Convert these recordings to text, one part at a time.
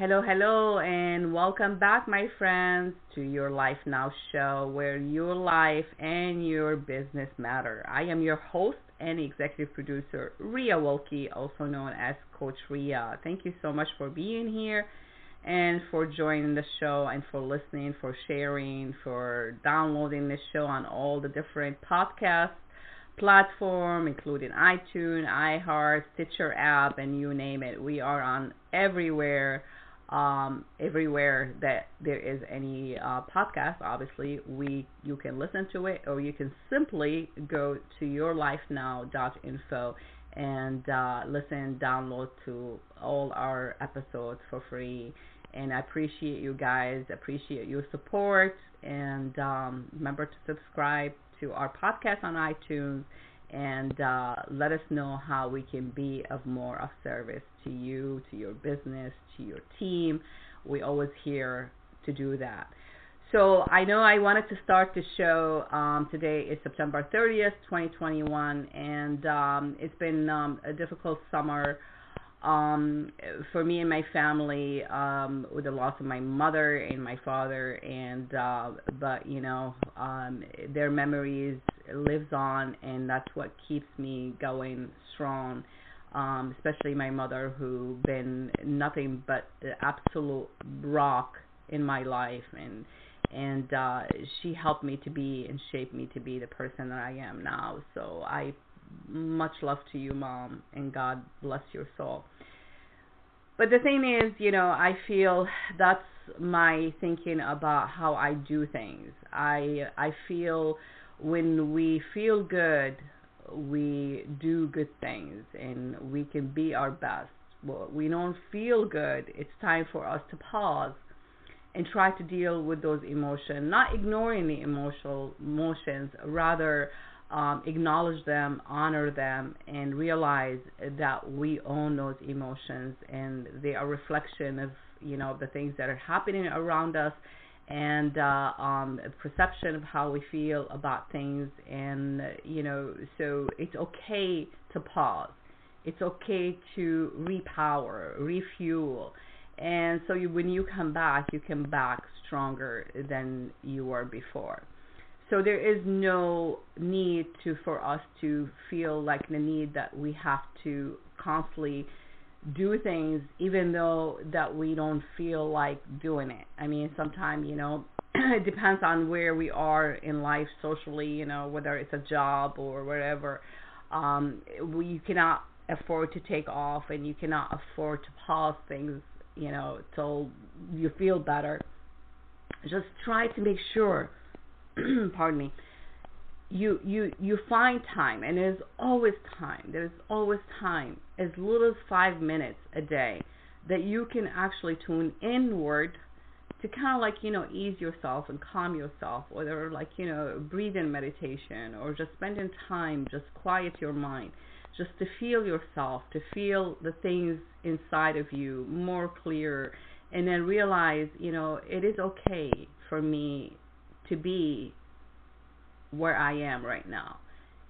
Hello, hello, and welcome back, my friends, to your Life Now show where your life and your business matter. I am your host and executive producer, Ria Wilkie, also known as Coach Ria. Thank you so much for being here and for joining the show and for listening, for sharing, for downloading this show on all the different podcast platform, including iTunes, iHeart, Stitcher app, and you name it. We are on everywhere that there is any podcast. Obviously, you can listen to it, or you can simply go to yourlifenow.info and download to all our episodes for free. And I appreciate you guys, appreciate your support, and remember to subscribe to our podcast on iTunes, and let us know how we can be of more of service to you, to your business, to your team. We always here to do that. So I know I wanted to start the show. Today is September 30th, 2021, and it's been a difficult summer for me and my family, with the loss of my mother and my father, and but their memories lives on, and that's what keeps me going strong. Especially my mother, who been nothing but absolute rock in my life, and she helped me to be and shaped me to be the person that I am now. So I much love to you, Mom, and God bless your soul. But the thing is, I feel that's my thinking about how I do things. I feel when we feel good, we do good things, and we can be our best. Well, we don't feel good, it's time for us to pause and try to deal with those emotions, not ignoring the emotions, rather acknowledge them, honor them, and realize that we own those emotions, and they are a reflection of the things that are happening around us, and perception of how we feel about things. And so it's okay to pause, it's okay to repower, refuel, and so when you come back stronger than you were before. So there is no need for us to feel like the need that we have to constantly do things, even though that we don't feel like doing it. I mean, sometimes, it depends on where we are in life socially, whether it's a job or whatever. You cannot afford to take off, and you cannot afford to pause things, till you feel better. Just try to make sure pardon me, you find time, and there's always time, as little as 5 minutes a day, that you can actually tune inward to kind of ease yourself and calm yourself, whether breathing meditation, or just spending time, just quiet your mind, just to feel yourself, to feel the things inside of you more clear, and then realize, it is okay for me to be where I am right now.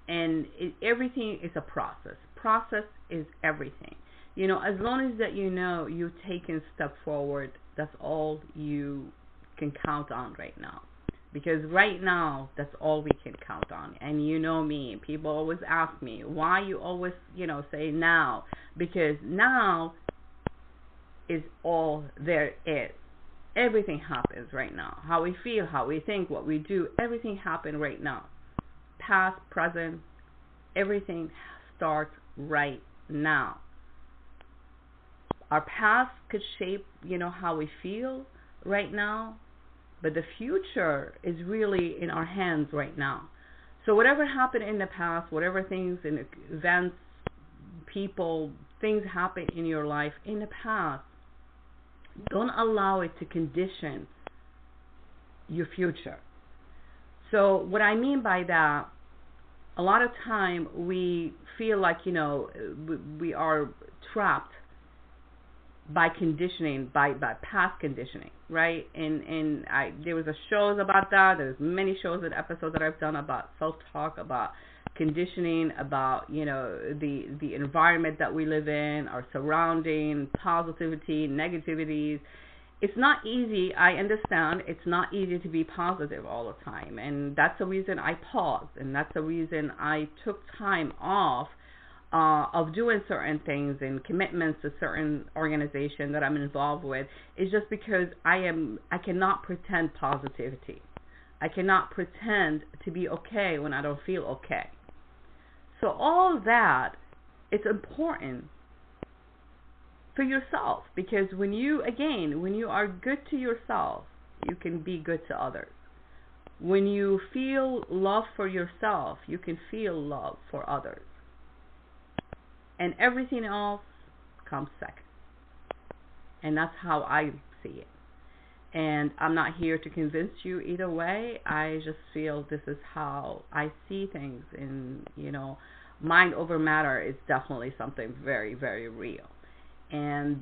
And everything is a process. Process is everything. As long as that you've taken a step forward, that's all you can count on right now. Because right now, that's all we can count on. And you know me, people always ask me, why you always, say now? Because now is all there is. Everything happens right now. How we feel, how we think, what we do, everything happens right now. Past, present, everything starts right now. Our past could shape, how we feel right now, but the future is really in our hands right now. So whatever happened in the past, whatever things and events, people, things happen in your life in the past, don't allow it to condition your future. So what I mean by that, a lot of time we feel like, we are trapped by conditioning, by past conditioning, right? And there was a shows about that. There's many shows and episodes that I've done about self-talk, about conditioning, about the environment that we live in, our surrounding, positivity, negativities. It's not easy. I understand it's not easy to be positive all the time, and that's the reason I paused, and that's the reason I took time off of doing certain things and commitments to certain organization that I'm involved with, is just because I cannot pretend positivity. I cannot pretend to be okay when I don't feel okay. So all that, it's important for yourself, because when you are good to yourself, you can be good to others. When you feel love for yourself, you can feel love for others. And everything else comes second. And that's how I see it. And I'm not here to convince you either way. I just feel this is how I see things. And, mind over matter is definitely something very, very real. And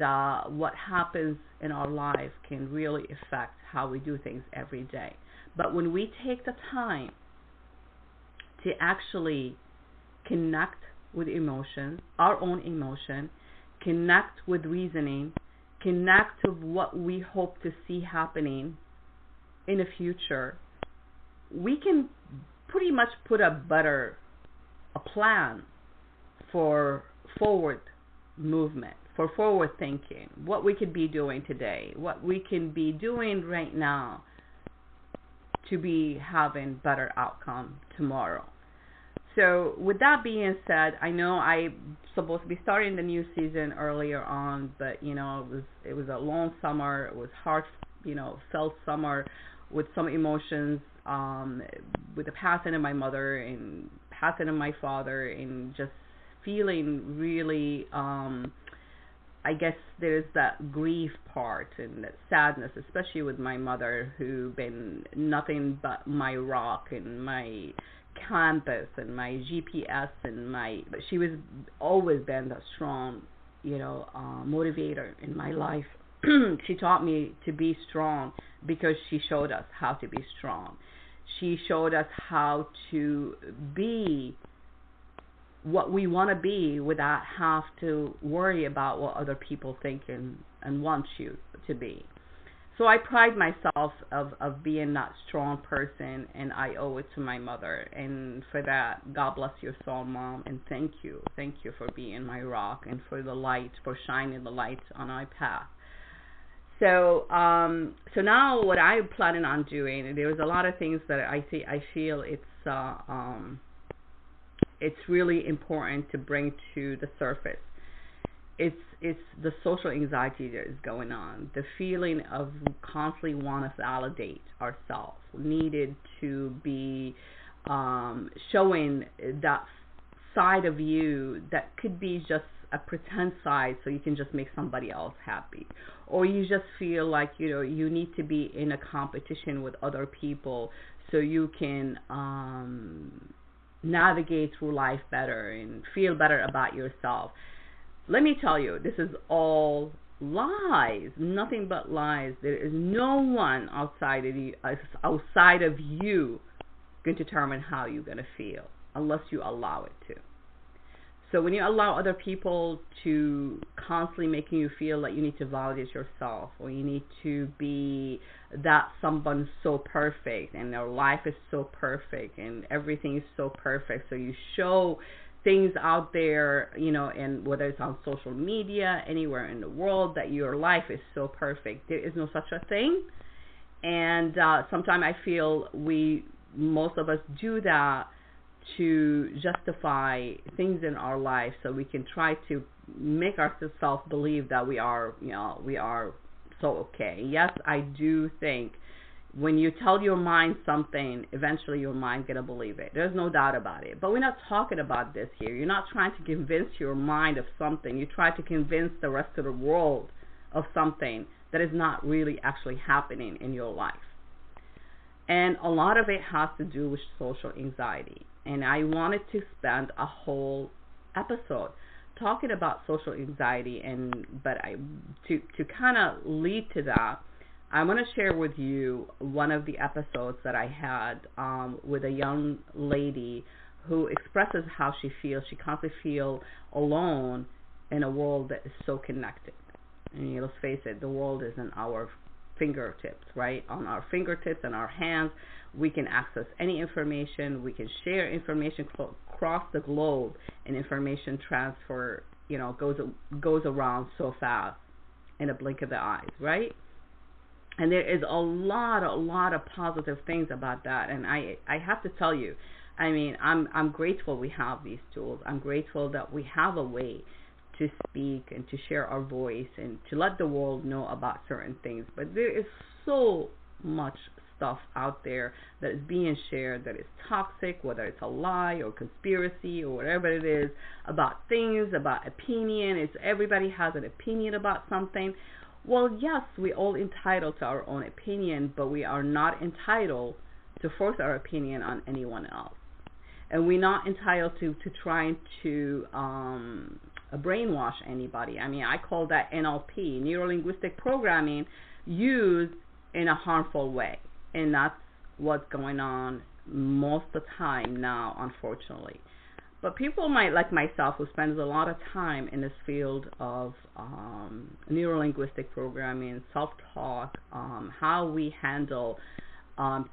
what happens in our life can really affect how we do things every day. But when we take the time to actually connect with emotion, our own emotion, connect with reasoning, connect to what we hope to see happening in the future, we can pretty much put a plan for forward movement, for forward thinking, what we could be doing today, what we can be doing right now to be having better outcome tomorrow. So with that being said, I know I'm supposed to be starting the new season earlier on, but it was a long summer. It was hard, felt summer with some emotions, with the passing of my mother and passing of my father, and just feeling really, I guess there's that grief part and that sadness, especially with my mother, who been nothing but my rock and my compass and my GPS and but she was always been a strong, motivator in my life. She taught me to be strong because she showed us how to be strong. She showed us how to be what we want to be without have to worry about what other people think and want you to be. So I pride myself of being that strong person, and I owe it to my mother. And for that, God bless your soul, Mom, and thank you. Thank you for being my rock and for the light, for shining the light on my path. So now what I'm planning on doing, there's a lot of things that I feel it's really important to bring to the surface. It's the social anxiety that is going on, the feeling of constantly want to validate ourselves, needed to be showing that side of you that could be just a pretend side so you can just make somebody else happy, or you just feel like you need to be in a competition with other people so you can navigate through life better and feel better about yourself. Let me tell you, this is all lies, nothing but lies. There is no one outside of you going to determine how you're going to feel unless you allow it to. So when you allow other people to constantly making you feel like you need to validate yourself, or you need to be that someone so perfect and their life is so perfect and everything is so perfect, so you show things out there, and whether it's on social media, anywhere in the world, that your life is so perfect. There is no such a thing. And sometimes I feel most of us do that to justify things in our life, so we can try to make ourselves believe that we are so okay. Yes, I do think when you tell your mind something, eventually your mind gonna believe it. There's no doubt about it. But we're not talking about this here. You're not trying to convince your mind of something. You try to convince the rest of the world of something that is not really actually happening in your life. And a lot of it has to do with social anxiety. And I wanted to spend a whole episode talking about social anxiety, but to kind of lead to that, I'm going to share with you one of the episodes that I had with a young lady who expresses how she feels. She constantly feels alone in a world that is so connected. And let's face it, the world is in our fingertips, right? On our fingertips and our hands, we can access any information. We can share information across the globe, and information transfer, goes around so fast in a blink of the eyes, right? And there is a lot of positive things about that. And I have to tell you, I mean, I'm grateful we have these tools. I'm grateful that we have a way to speak and to share our voice and to let the world know about certain things. But there is so much stuff out there that is being shared that is toxic, whether it's a lie or conspiracy or whatever it is, about things, about opinion. It's everybody has an opinion about something. Well, yes, we're all entitled to our own opinion, but we are not entitled to force our opinion on anyone else. And we're not entitled to trying to brainwash anybody. I mean, I call that NLP, neuro-linguistic programming, used in a harmful way. And that's what's going on most of the time now, unfortunately. But people might, like myself, who spends a lot of time in this field of neuro-linguistic programming, self-talk, how we handle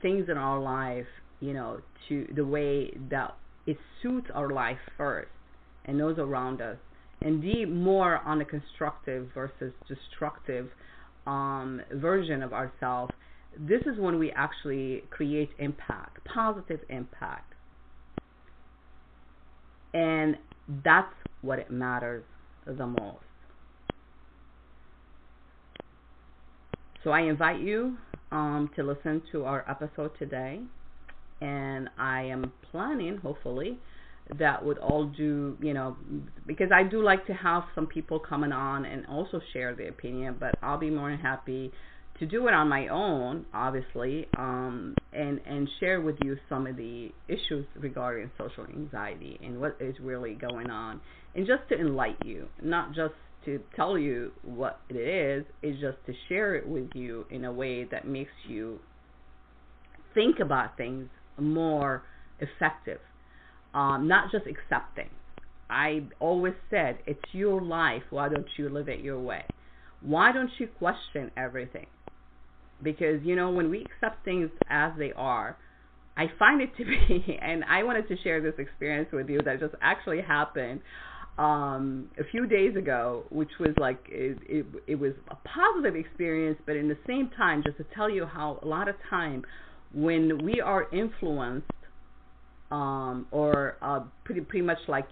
things in our life, to the way that it suits our life first and those around us, and be more on a constructive versus destructive version of ourselves. This is when we actually create impact, positive impact. And that's what it matters the most. So I invite you to listen to our episode today. And I am planning, hopefully, that would all do, because I do like to have some people coming on and also share their opinion, but I'll be more than happy to do it on my own, obviously, and share with you some of the issues regarding social anxiety and what is really going on, and just to enlighten you, not just to tell you what it is just to share it with you in a way that makes you think about things more effective, not just accepting. I always said, it's your life, why don't you live it your way? Why don't you question everything? Because, when we accept things as they are, I find it to be, and I wanted to share this experience with you that just actually happened a few days ago, which was like, it was a positive experience, but in the same time, just to tell you how a lot of time when we are influenced or pretty much like,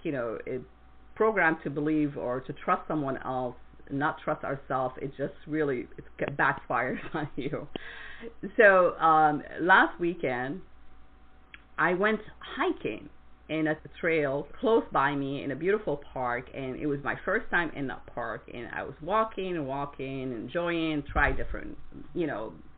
programmed to believe or to trust someone else, not trust ourselves, it just really backfires on you. So last weekend, I went hiking in a trail close by me in a beautiful park, and it was my first time in that park, and I was walking, enjoying, try different,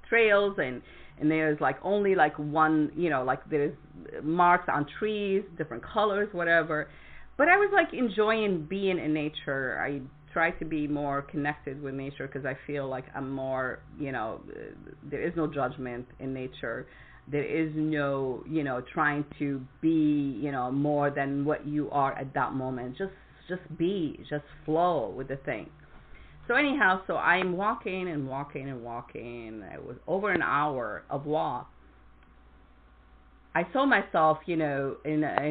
trails, and there's like only like one, like there's marks on trees, different colors, whatever. But I was like enjoying being in nature. I try to be more connected with nature because I feel like I'm more, there is no judgment in nature. There is no, trying to be, more than what you are at that moment. Just be, just flow with the thing. So anyhow, so I'm walking. It was over an hour of walk. I saw myself, near. I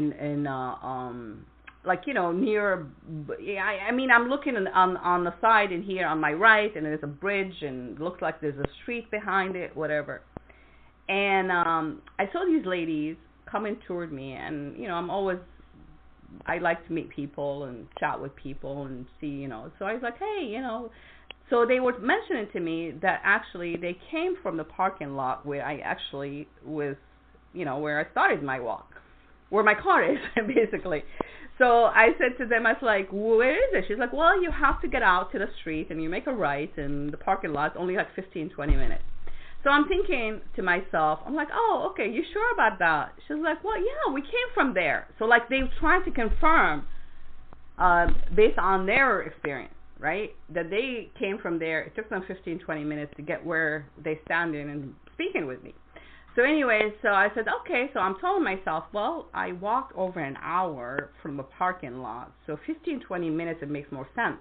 mean, I'm looking on the side and here on my right, and there's a bridge, and it looks like there's a street behind it, whatever. And I saw these ladies coming toward me, and I like to meet people and chat with people and see, so I was like, hey, so they were mentioning to me that actually they came from the parking lot where I actually was, where I started my walk, where my car is, basically. So I said to them, I was like, where is it? She's like, well, you have to get out to the street and you make a right, and the parking lot's only like 15, 20 minutes. So I'm thinking to myself, I'm like, oh, okay, you sure about that? She's like, well, yeah, we came from there. So like they were trying to confirm based on their experience, right, that they came from there. It took them 15, 20 minutes to get where they standing and speaking with me. So anyway, so I said, okay, so I'm telling myself, well, I walked over an hour from the parking lot, so 15, 20 minutes, it makes more sense,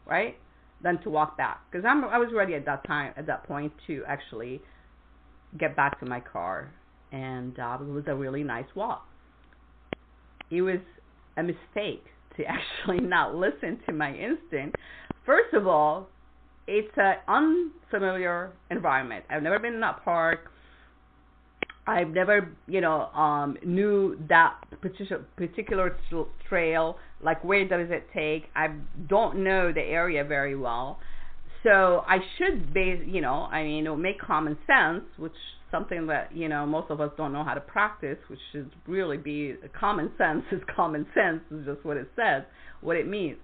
right, than to walk back. Because I was ready at that point to actually get back to my car, and it was a really nice walk. It was a mistake to actually not listen to my instinct. First of all, it's an unfamiliar environment. I've never been in that park. I've never, knew that particular trail. Like, where does it take? I don't know the area very well. So I should it would make common sense, which something that, most of us don't know how to practice, which should really be common sense is just what it says, what it means.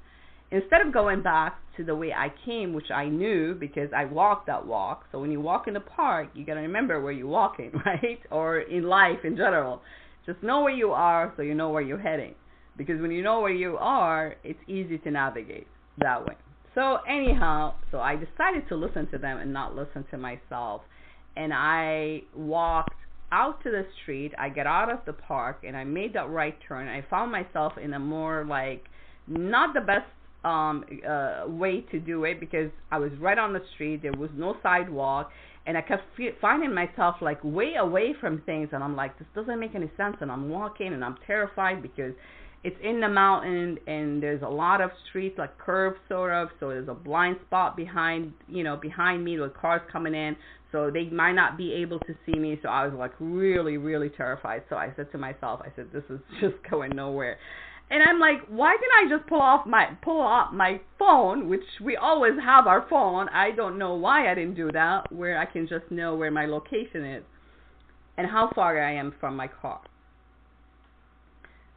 Instead of going back to the way I came, which I knew because I walked that walk. So when you walk in the park, you got to remember where you're walking, right? Or in life in general. Just know where you are so you know where you're heading. Because when you know where you are, it's easy to navigate that way. So anyhow, so I decided to listen to them and not listen to myself. And I walked out to the street. I got out of the park and I made that right turn. I found myself in a more not the best way to do it, because I was right on the street. There was no sidewalk, and I kept finding myself way away from things, and I'm like, this doesn't make any sense. And I'm walking and I'm terrified because it's in the mountain and there's a lot of streets, curves sort of, so there's a blind spot behind me with cars coming in, so they might not be able to see me. So I was really, really terrified. So I said to myself, this is just going nowhere. And I'm like, why didn't I just pull out my phone, which we always have our phone. I don't know why I didn't do that, where I can just know where my location is and how far I am from my car.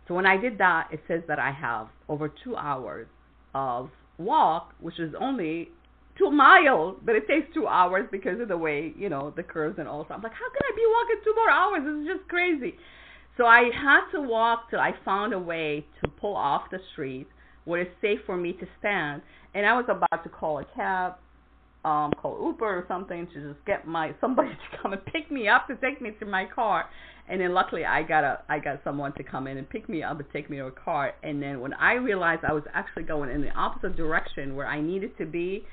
So when I did that, it says that I have over 2 hours of walk, which is only 2 miles, but it takes 2 hours because of the way, the curves and all. So I'm like, how can I be walking 2 more hours? This is just crazy. So I had to walk till I found a way to pull off the street where it's safe for me to stand. And I was about to call a cab, call Uber or something to just get somebody to come and pick me up to take me to my car. And then luckily I got someone to come in and pick me up and take me to a car. And then when I realized I was actually going in the opposite direction where I needed to be,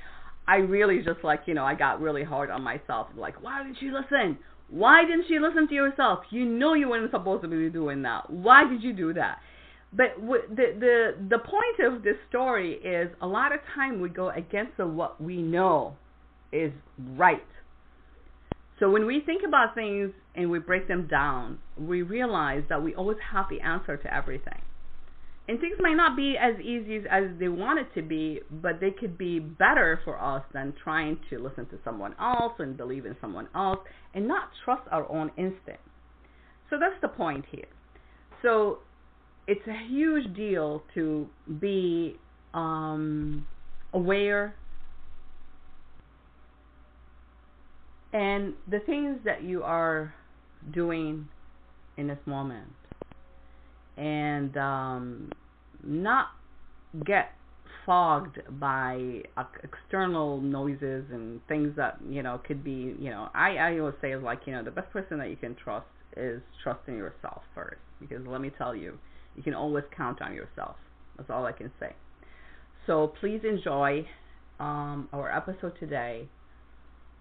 I really just I got really hard on myself. Why didn't you listen? Why didn't you listen to yourself? You know you weren't supposed to be doing that. Why did you do that? But the point of this story is a lot of time we go against what we know is right. So when we think about things and we break them down, we realize that we always have the answer to everything. And things might not be as easy as they want it to be, but they could be better for us than trying to listen to someone else and believe in someone else and not trust our own instinct. So that's the point here. So it's a huge deal to be aware, and the things that you are doing in this moment, and not get fogged by external noises and things that could be I always say is the best person that you can trust is trusting yourself first, because let me tell you, you can always count on yourself. That's all I can say. So please enjoy our episode today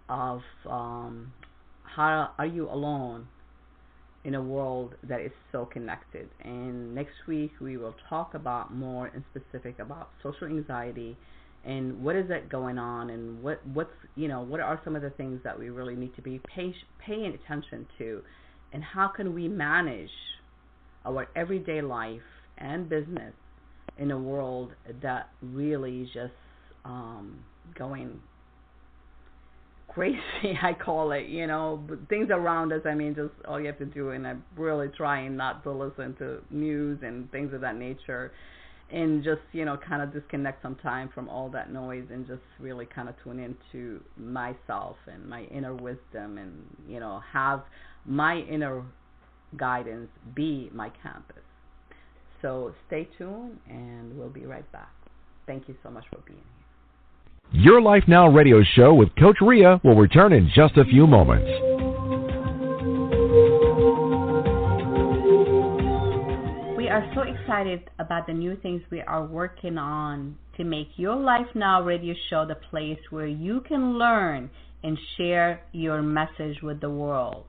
of how are you alone in a world that is so connected. And next week we will talk about more in specific about social anxiety and what is it going on, and what are some of the things that we really need to be paying attention to, and how can we manage our everyday life and business in a world that really just going crazy, I call it, but things around us, just all you have to do, and I'm really trying not to listen to news and things of that nature, and just, kind of disconnect some time from all that noise and just really kind of tune into myself and my inner wisdom, and, have my inner guidance be my compass. So stay tuned, and we'll be right back. Thank you so much for being here. Your Life Now radio show with Coach Ria will return in just a few moments. excited about the new things we are working on to make Your Life Now radio show the place where you can learn and share your message with the world.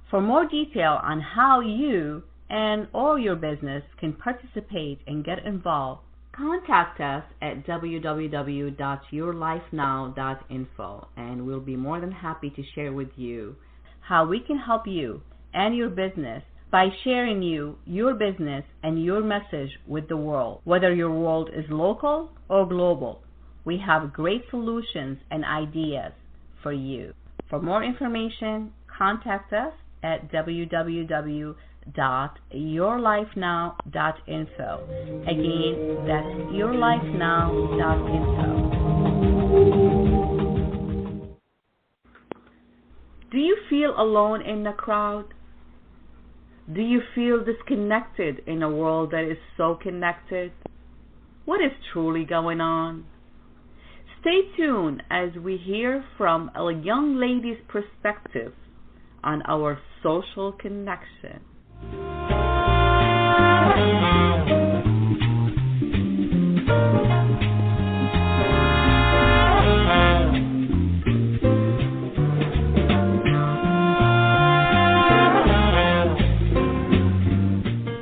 For more detail on how you and or your business can participate and get involved, contact us at www.yourlifenow.info, and we'll be more than happy to share with you how we can help you and your business by sharing your business and your message with the world. Whether your world is local or global, we have great solutions and ideas for you. For more information, contact us at www.yourlifenow.info. Again, that's yourlifenow.info. Do you feel alone in the crowd? Do you feel disconnected in a world that is so connected? What is truly going on? Stay tuned as we hear from a young lady's perspective on our social connection.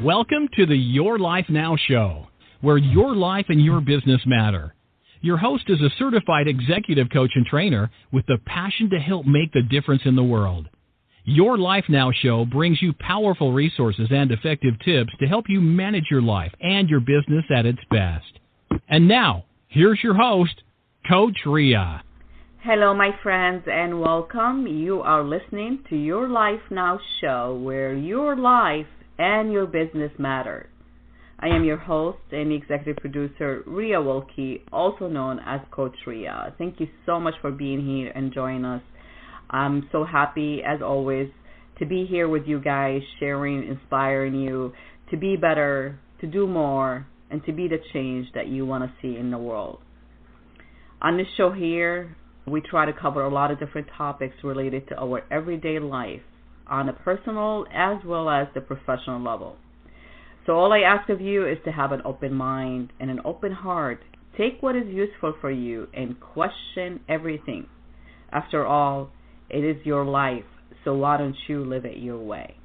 Welcome to the Your Life Now show, where your life and your business matter. Your host is a certified executive coach and trainer with the passion to help make the difference in the world. Your Life Now show brings you powerful resources and effective tips to help you manage your life and your business at its best. And now, here's your host, Coach Ria. Hello, my friends, and welcome. You are listening to Your Life Now show, where your life and your business matter. I am your host and executive producer, Ria Wilkie, also known as Coach Ria. Thank you so much for being here and joining us. I'm so happy, as always, to be here with you guys, sharing, inspiring you to be better, to do more, and to be the change that you want to see in the world. On this show here, we try to cover a lot of different topics related to our everyday life on a personal as well as the professional level. So all I ask of you is to have an open mind and an open heart. Take what is useful for you and question everything. After all, it is your life, so why don't you live it your way?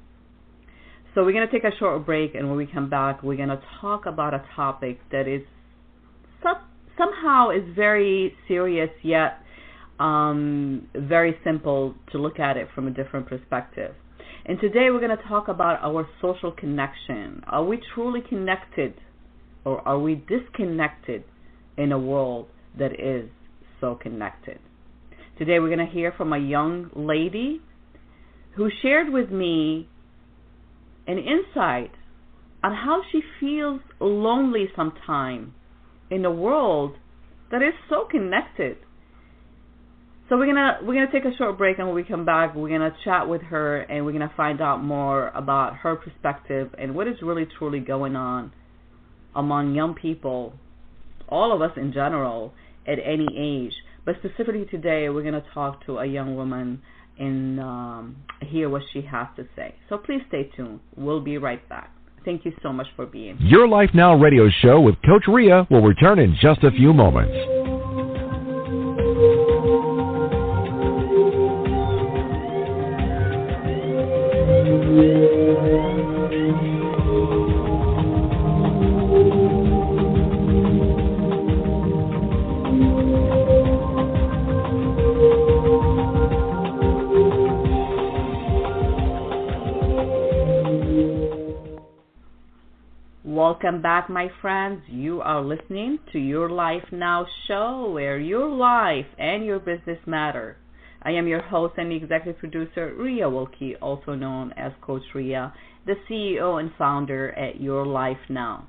So we're going to take a short break, and when we come back, we're going to talk about a topic that is somehow is very serious, yet very simple to look at it from a different perspective. And today we're going to talk about our social connection. Are we truly connected, or are we disconnected in a world that is so connected? Today we're going to hear from a young lady who shared with me an insight on how she feels lonely sometimes in a world that is so connected. So we're gonna take a short break, and when we come back, we're gonna chat with her, and we're gonna find out more about her perspective and what is really truly going on among young people, all of us in general, at any age. But specifically today, we're gonna talk to a young woman and hear what she has to say. So please stay tuned. We'll be right back. Thank you so much for being here. Your Life Now radio show with Coach Ria will return in just a few moments. Welcome back, my friends. You are listening to Your Life Now show, where your life and your business matter. I am your host and executive producer, Ria Wilkie, also known as Coach Ria, the CEO and founder at Your Life Now.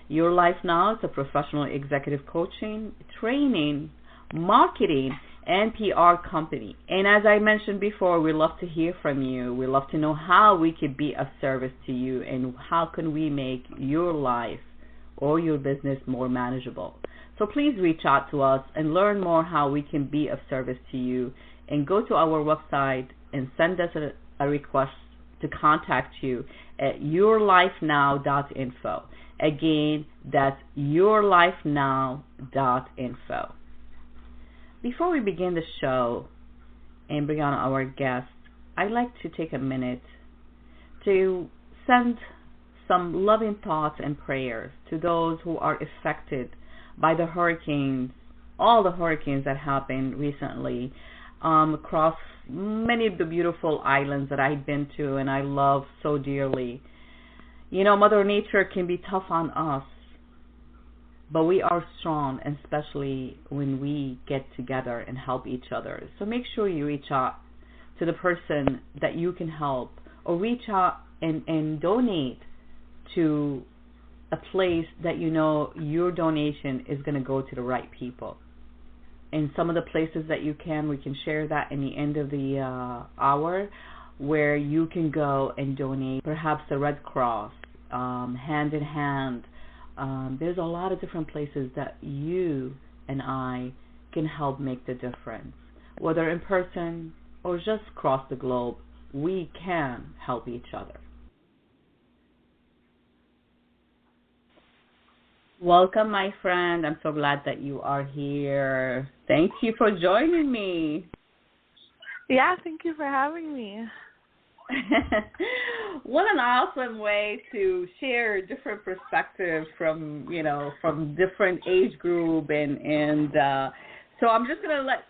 Your Life Now is a professional executive coaching, training, marketing, and PR company. And as I mentioned before, we love to hear from you. We love to know how we could be of service to you, and how can we make your life or your business more manageable. So please reach out to us and learn more how we can be of service to you, and go to our website and send us a request to contact you at yourlifenow.info. Again, that's yourlifenow.info. Before we begin the show and bring on our guest, I'd like to take a minute to send some loving thoughts and prayers to those who are affected by the hurricanes, all the hurricanes that happened recently across many of the beautiful islands that I've been to and I love so dearly. You know, Mother Nature can be tough on us, but we are strong, and especially when we get together and help each other. So make sure you reach out to the person that you can help, or reach out and donate to a place that you know your donation is going to go to the right people. And some of the places that you can, we can share that in the end of the hour, where you can go and donate, perhaps the Red Cross, Hand in Hand. There's a lot of different places that you and I can help make the difference. Whether in person or just across the globe, we can help each other. Welcome, my friend. I'm so glad that you are here. Thank you for joining me. Yeah, thank you for having me. What an awesome way to share different perspectives from different age group and so I'm just gonna let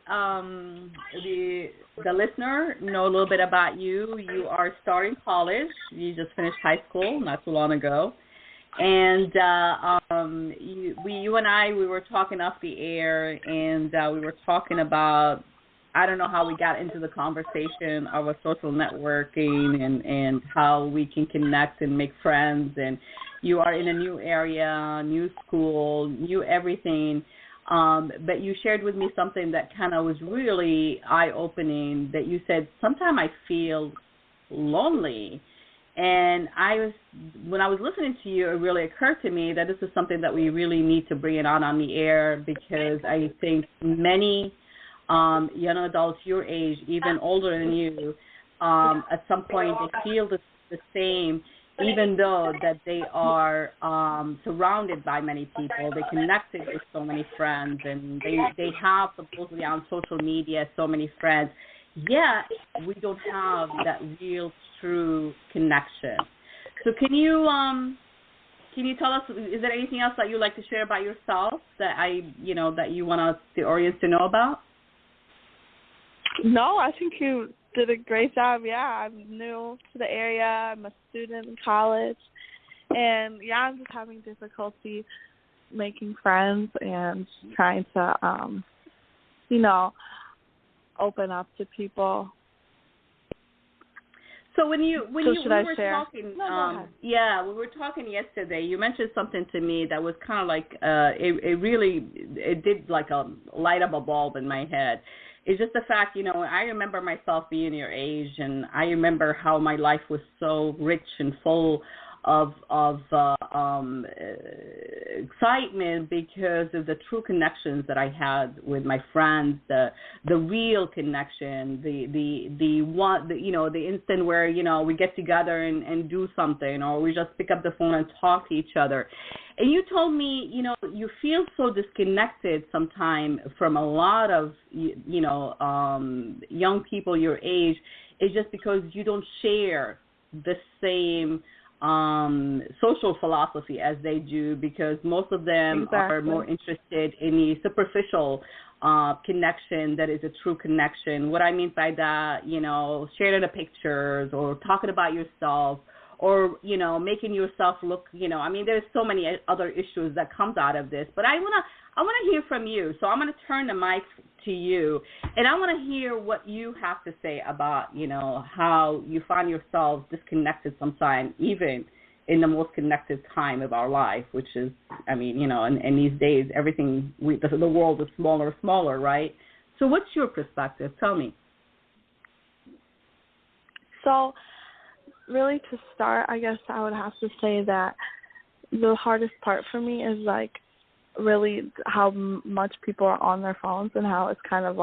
the listener know a little bit about you. You are starting college. You just finished high school not too long ago. And you and I, we were talking off the air, and we were talking about, I don't know how we got into the conversation of a social networking and how we can connect and make friends. And you are in a new area, new school, new everything. But you shared with me something that kind of was really eye-opening, that you said, sometimes I feel lonely. And when I was listening to you, it really occurred to me that this is something that we really need to bring it on the air, because I think many young adults your age, even older than you, at some point they feel the same, even though that they are surrounded by many people. They connected with so many friends, and they have supposedly on social media so many friends. Yet we don't have that real, true connection. So can you tell us, is there anything else that you'd like to share about yourself that that you want the audience to know about? No, I think you did a great job. Yeah, I'm new to the area. I'm a student in college. And, yeah, I'm just having difficulty making friends and trying to, open up to people. So when we were talking, we were talking yesterday. You mentioned something to me that was kind of like it did like a light up a bulb in my head. It's just the fact, I remember myself being your age, and I remember how my life was so rich and full of excitement because of the true connections that I had with my friends, the real connection, the instant where we get together and do something, or we just pick up the phone and talk to each other. And you told me, you feel so disconnected sometimes from a lot of young people your age. It's just because you don't share the same social philosophy as they do, because most of them are more interested in the superficial connection that is a true connection. What I mean by that, sharing the pictures or talking about yourself, or, making yourself look, there's so many other issues that comes out of this. But I want to hear from you. So I'm going to turn the mic to you, and I want to hear what you have to say about, how you find yourselves disconnected sometimes, even in the most connected time of our life, which is, in these days, everything, the world is smaller and smaller, right? So what's your perspective? Tell me. So, really, to start, I guess I would have to say that the hardest part for me is, really how much people are on their phones, and how it's kind of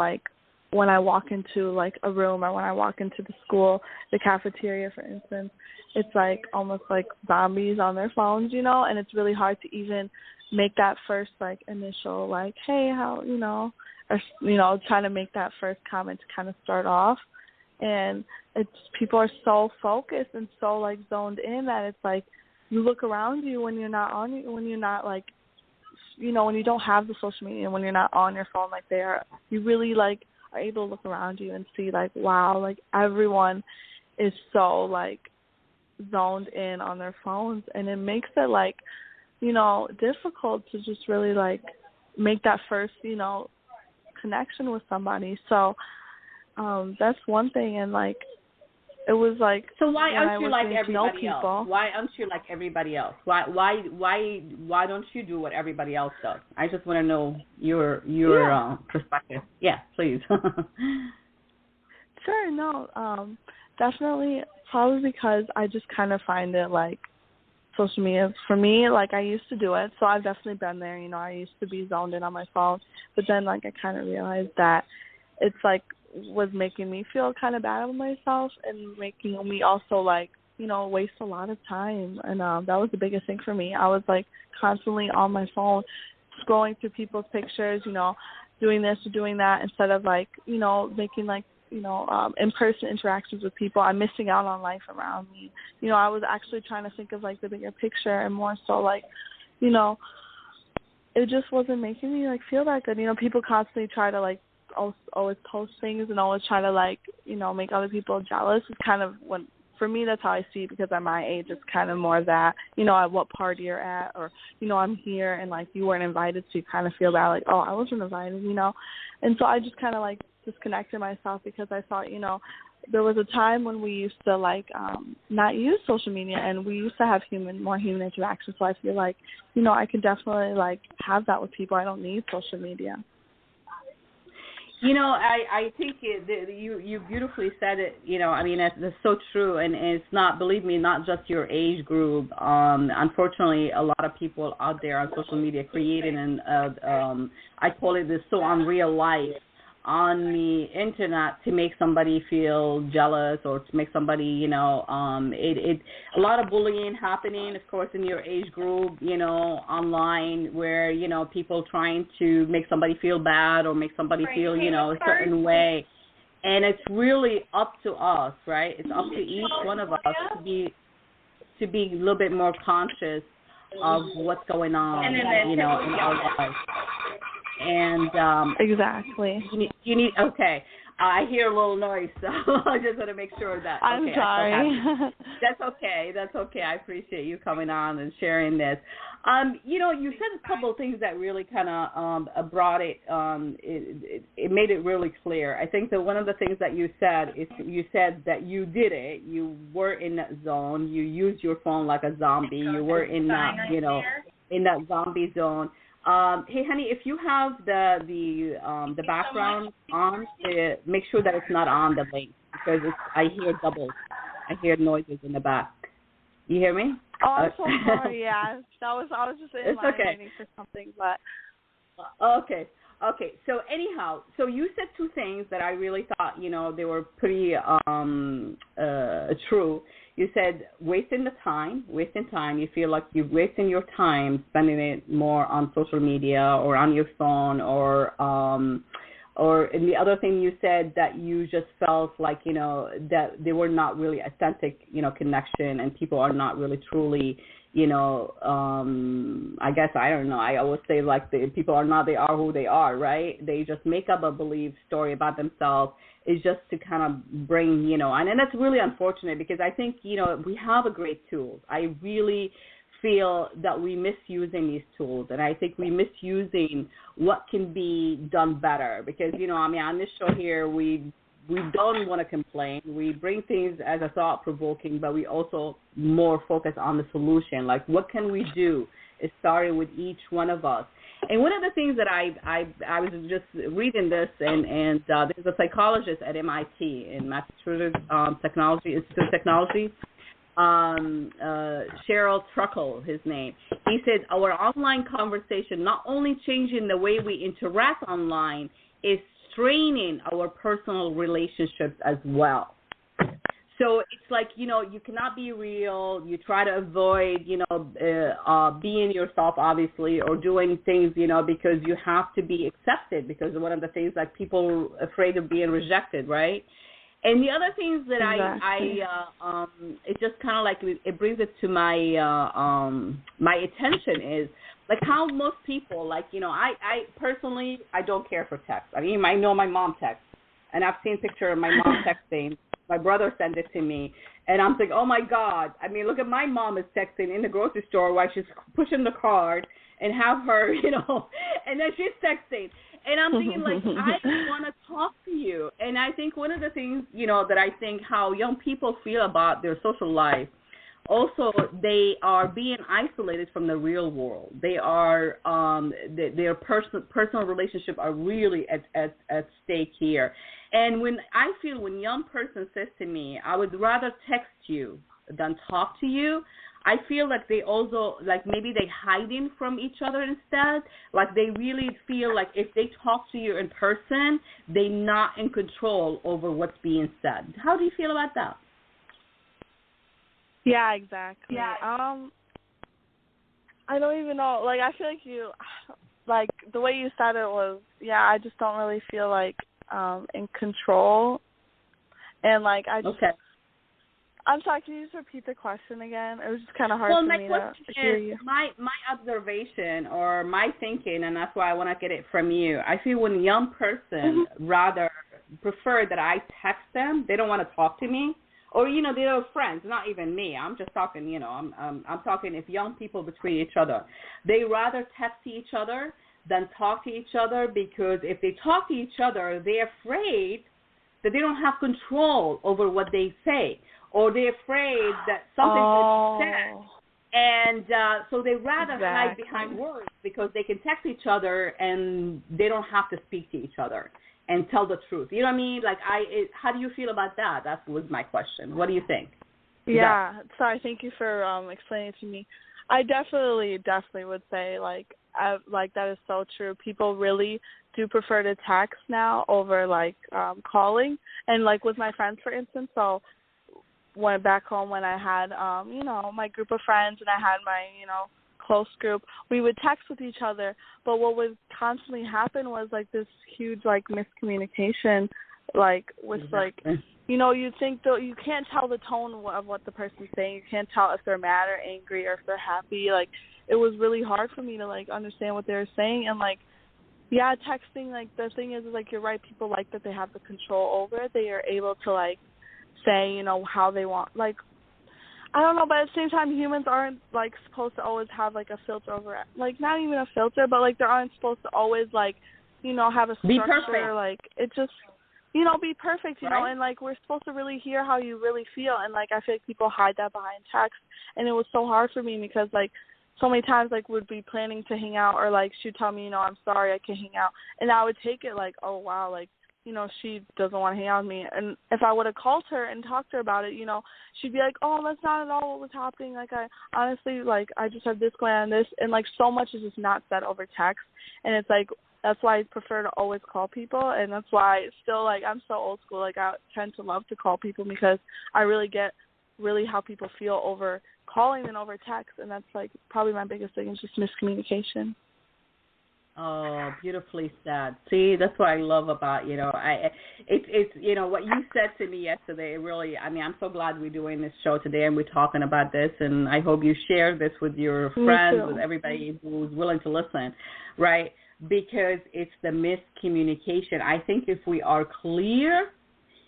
when I walk into, like, a room or when I walk into the school, the cafeteria, for instance, it's, like, almost like zombies on their phones, you know, and it's really hard to even make that first, like, initial, like, hey, how, you know, or, you know, trying to make that first comment to kind of start off. And it's people are so focused and so, like, zoned in that it's, like, you look around you when you're not like, you know, when you don't have the social media, when you're not on your phone like they are, you really, like, are able to look around you and see, like, wow, like, everyone is so, like, zoned in on their phones. And it makes it, like, you know, difficult to just really, like, make that first, you know, connection with somebody. So that's one thing. And, like, it was like, so why aren't you like everybody else? Why aren't you like everybody else? Why don't you do what everybody else does? I just want to know your perspective. Yeah, please. Sure. No. Definitely. Probably because I just kind of find it like social media for me. Like, I used to do it, so I've definitely been there. You know, I used to be zoned in on my phone, but then, like, I kind of realized that it's like was making me feel kind of bad about myself and making me also, like, you know, waste a lot of time. And that was the biggest thing for me. I was, like, constantly on my phone scrolling through people's pictures, you know, doing this or doing that instead of, like, you know, making, like, you know, in-person interactions with people. I'm missing out on life around me. You know, I was actually trying to think of, like, the bigger picture and more so, like, you know, it just wasn't making me, like, feel that good. You know, people constantly try to, like, always post things and always try to, like, you know, make other people jealous. It's kind of when, for me, that's how I see it, because at my age, it's kind of more that, you know, at what party you're at, or, you know, I'm here and, like, you weren't invited, so you kind of feel bad, like, oh, I wasn't invited, you know. And so I just kind of, like, disconnected myself, because I thought, you know, there was a time when we used to, like, not use social media, and we used to have more human interaction. So I feel like, you know, I can definitely, like, have that with people. I don't need social media. You know, I think you beautifully said it. You know, I mean, that's so true, and it's not, believe me, not just your age group. Unfortunately, a lot of people out there on social media creating I call it this so unreal life on the internet to make somebody feel jealous or to make somebody, you know, a lot of bullying happening, of course, in your age group, you know, online, where, you know, people trying to make somebody feel bad or make somebody feel, you know, a certain way. And it's really up to us, right? It's up to each one of us to be a little bit more conscious of what's going on, you know, in our lives. And exactly. You need okay. I hear a little noise, so I just want to make sure that. I'm sorry. That's okay. That's okay. I appreciate you coming on and sharing this. You know, you said a couple of things that really kind of brought it. It made it really clear. I think that one of the things that you said is you said that you did it. You were in that zone. You used your phone like a zombie. You were in that, you know, in that zombie zone. Hey, honey, if you have the background on, make sure that it's not on the link, because I hear doubles. I hear noises in the back. You hear me? Oh, I'm so sorry. Yeah, I was just in line waiting for something, but. Okay. So anyhow, so you said two things that I really thought, you know, they were pretty true. You said wasting time. You feel like you're wasting your time spending it more on social media or on your phone, and the other thing you said, that you just felt like, you know, that they were not really authentic, you know, connection, and people are not really truly, you know, I guess, I don't know. I always say, like, the people are not, they are who they are, right? They just make up a belief story about themselves. Is just to kind of bring, you know, and that's really unfortunate, because I think, you know, we have a great tool. I really feel that we misusing these tools, and I think we misusing what can be done better, because, you know, I mean, on this show here, we don't want to complain. We bring things as a thought-provoking, but we also more focus on the solution. Like, what can we do? It started with each one of us. And one of the things that I was just reading this, and there's a psychologist at MIT, in Massachusetts Institute of Technology, Cheryl Truckle, his name. He said, our online conversation not only changing the way we interact online, is training our personal relationships as well. So it's like, you know, you cannot be real. You try to avoid, you know, being yourself, obviously, or doing things, you know, because you have to be accepted, because one of the things, like, people are afraid of being rejected, right? And the other things that it just kind of like, it brings it to my my attention is, like, how most people, like, you know, I personally, I don't care for text. I mean, I know my mom texts, and I've seen picture of my mom texting. My brother sent it to me, and I'm thinking, oh, my God. I mean, look at my mom is texting in the grocery store while she's pushing the cart, and have her, you know, and then she's texting. And I'm thinking, like, I want to talk to you. And I think one of the things, you know, that I think how young people feel about their social life, also they are being isolated from the real world. They are, their personal relationship are really at stake here. And when young person says to me, I would rather text you than talk to you, I feel like they also, like, maybe they hiding from each other instead. Like, they really feel like if they talk to you in person, they're not in control over what's being said. How do you feel about that? Yeah, exactly. Yeah. I don't even know. Like, I feel like like, the way you said it was, yeah, I just don't really feel like in control. And, like, I just... Okay. I'm sorry, can you just repeat the question again? It was just kind of hard for me to hear you. My observation or my thinking, and that's why I want to get it from you, I feel when a young person rather prefer that I text them, they don't want to talk to me. Or, you know, they're friends, not even me. I'm just talking, you know, I'm talking if young people between each other. They rather text each other than talk to each other, because if they talk to each other, they're afraid that they don't have control over what they say, or they're afraid that something will be said. And so they rather hide behind words, because they can text each other and they don't have to speak to each other and tell the truth. You know what I mean? Like, how do you feel about that? That was my question. What do you think? Yeah. Sorry. Thank you for explaining it to me. I definitely would say, like that is so true. People really do prefer to text now over, like, calling. And, like, with my friends, for instance, so went back home when I had, you know, my group of friends, and I had my, you know, close group, we would text with each other. But what would constantly happen was, like, this huge, like, miscommunication, like, with, like, you know, you think, though, you can't tell the tone of what the person's saying. You can't tell if they're mad or angry or if they're happy. Like, it was really hard for me to, like, understand what they were saying. And, like, yeah, texting, like, the thing is, like, you're right, people like that they have the control over it. They are able to, like, say, you know, how they want, like, I don't know, but at the same time, humans aren't, like, supposed to always have, like, a filter over it. Like, not even a filter, but, like, they aren't supposed to always, like, you know, have a structure. Be perfect. Like, it just, you know, be perfect, you know, and, like, we're supposed to really hear how you really feel. And, like, I feel like people hide that behind text. And it was so hard for me because, like, so many times, like, we'd be planning to hang out, or, like, she'd tell me, you know, I'm sorry, I can't hang out. And I would take it like, oh, wow, like, you know, she doesn't want to hang out with me. And if I would have called her and talked to her about it, you know, she'd be like, oh, that's not at all what was happening. Like, I honestly, like, I just have this going on, this. And, like, so much is just not said over text. And it's, like, that's why I prefer to always call people. And that's why still, like, I'm so old school. Like, I tend to love to call people because I really get how people feel over calling than over text. And that's, like, probably my biggest thing is just miscommunication. Oh, beautifully said. See, that's what I love about, you know, it's you know, what you said to me yesterday, really, I mean, I'm so glad we're doing this show today and we're talking about this, and I hope you share this with your friends, with everybody who's willing to listen, right? Because it's the miscommunication. I think if we are clear,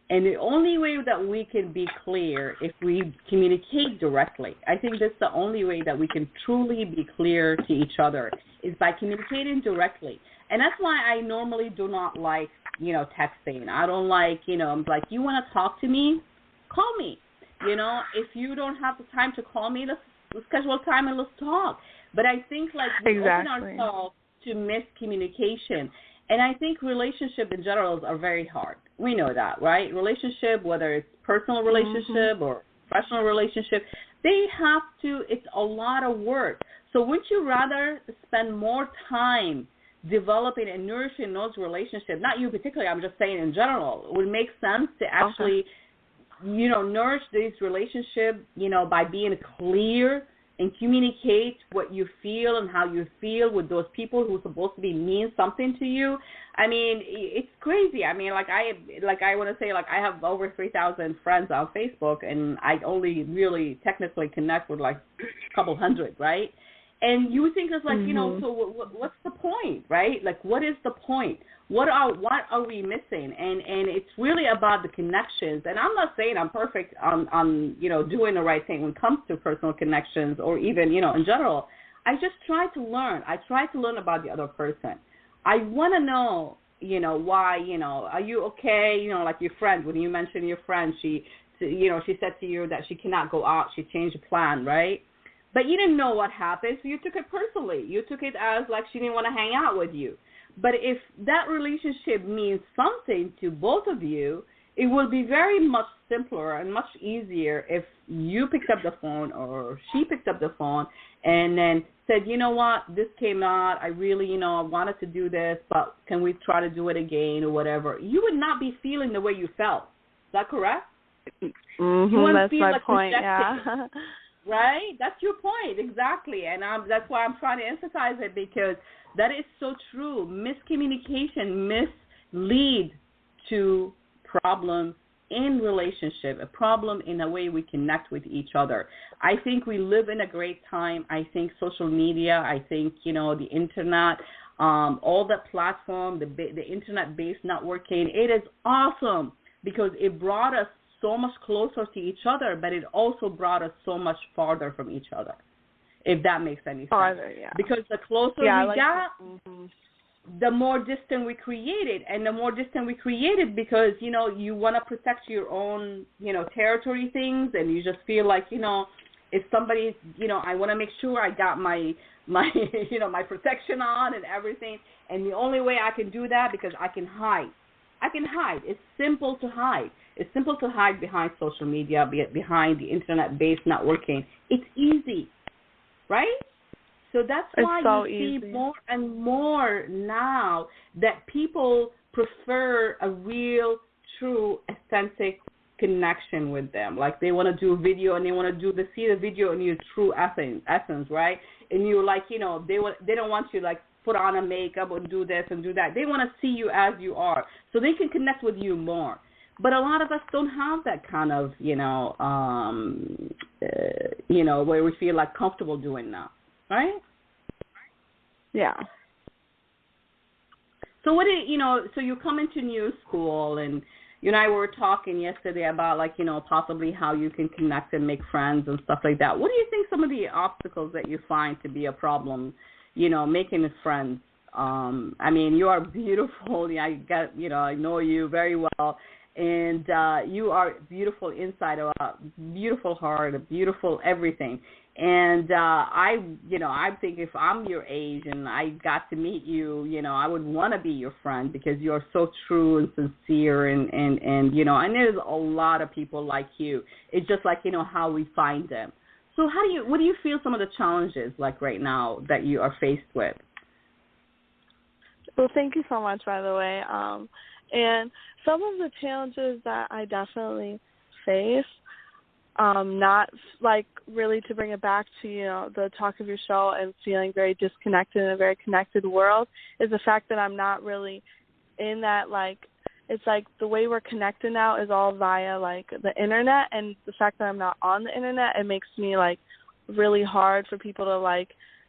and the only way that we can be clear if we communicate directly. I think that's the only way that we can truly be clear to each other is by communicating directly. And that's why I normally do not like, you know, texting. I don't like, you know, I'm like, you want to talk to me? Call me. You know, if you don't have the time to call me, let's schedule time and let's talk. But I think, like, we open ourselves to miscommunication. And I think relationships in general are very hard. We know that, right? Relationship, whether it's personal relationship or professional relationship, they have to, it's a lot of work. So would you rather spend more time developing and nourishing those relationships, not you particularly, I'm just saying in general, it would make sense to actually, nourish these relationships, by being clear and communicate what you feel and how you feel with those people who are supposed to mean something to you. I mean, it's crazy. I mean, I want to say, I have over 3,000 friends on Facebook, and I only really technically connect with a couple hundred, right? And you think it's so what's the point, right? What is the point? What are we missing? And it's really about the connections. And I'm not saying I'm perfect on doing the right thing when it comes to personal connections or even, in general. I just try to learn. I try to learn about the other person. I want to know, why, are you okay? Like your friend, when you mentioned your friend, she said to you that she cannot go out. She changed the plan, right? But you didn't know what happened, so you took it personally. You took it as she didn't want to hang out with you. But if that relationship means something to both of you, it will be very much simpler and much easier if you picked up the phone or she picked up the phone and then said, you know what, this came out. I really, I wanted to do this, but can we try to do it again or whatever? You would not be feeling the way you felt. Is that correct? Mm-hmm, that's my point, yeah. Right? That's your point, exactly. And that's why I'm trying to emphasize it, because that is so true. Miscommunication lead to problems in relationship, a problem in the way we connect with each other. I think we live in a great time. I think social media, I think, the internet, all the platform, the internet-based networking, it is awesome because it brought us so much closer to each other, but it also brought us so much farther from each other, if that makes any sense. Farther, yeah. Because the closer we got, the more distant we created. And the more distant we created because, you want to protect your own, territory things, and you just feel like, if somebody, I want to make sure I got my my protection on and everything. And the only way I can do that, because I can hide. It's simple to hide. It's simple to hide behind social media, behind the internet-based networking. It's easy, right? So that's why you see more and more now that people prefer a real, true, authentic connection with them. Like they want to do a video and they want to see the video in your true essence, right? And you're like, they don't want you put on a makeup and do this and do that. They want to see you as you are, so they can connect with you more. But a lot of us don't have that kind of, where we feel comfortable doing that, right? Yeah. So so you come into new school, and you and I were talking yesterday about possibly how you can connect and make friends and stuff like that. What do you think some of the obstacles that you find to be a problem, making friends? I mean, you are beautiful. I know you very well. And you are beautiful inside out, beautiful heart, beautiful everything. And I think if I'm your age and I got to meet you, I would want to be your friend because you're so true and sincere and and there's a lot of people like you. It's just how we find them. So what do you feel some of the challenges right now that you are faced with? Well, thank you so much, by the way. And some of the challenges that I definitely face, not really to bring it back to, the talk of your show and feeling very disconnected in a very connected world, is the fact that I'm not really in that, it's the way we're connected now is all via the internet, and the fact that I'm not on the internet, it makes me really hard for people to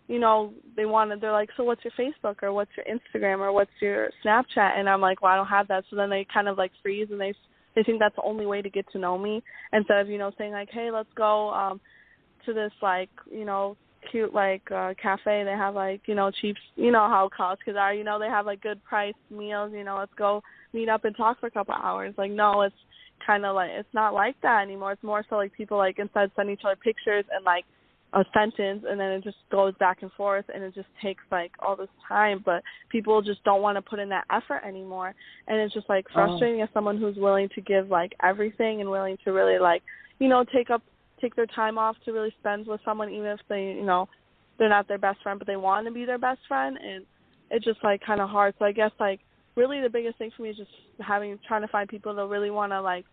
they're like, so what's your Facebook or what's your Instagram or what's your Snapchat? And I'm like, well, I don't have that. So then they kind of freeze, and they think that's the only way to get to know me, instead of, saying hey, let's go to this cute cafe. They have cheap, how college kids are, they have good price meals, let's go meet up and talk for a couple hours. No, it's kind of it's not like that anymore. It's more so people instead send each other pictures and a sentence, and then it just goes back and forth, and it just takes all this time. But people just don't want to put in that effort anymore, and it's just frustrating as someone who's willing to give everything and willing to really take their time off to really spend with someone, even if they they're not their best friend, but they want to be their best friend. And it's just like kind of hard. So I guess like really the biggest thing for me is just trying to find people that really want to like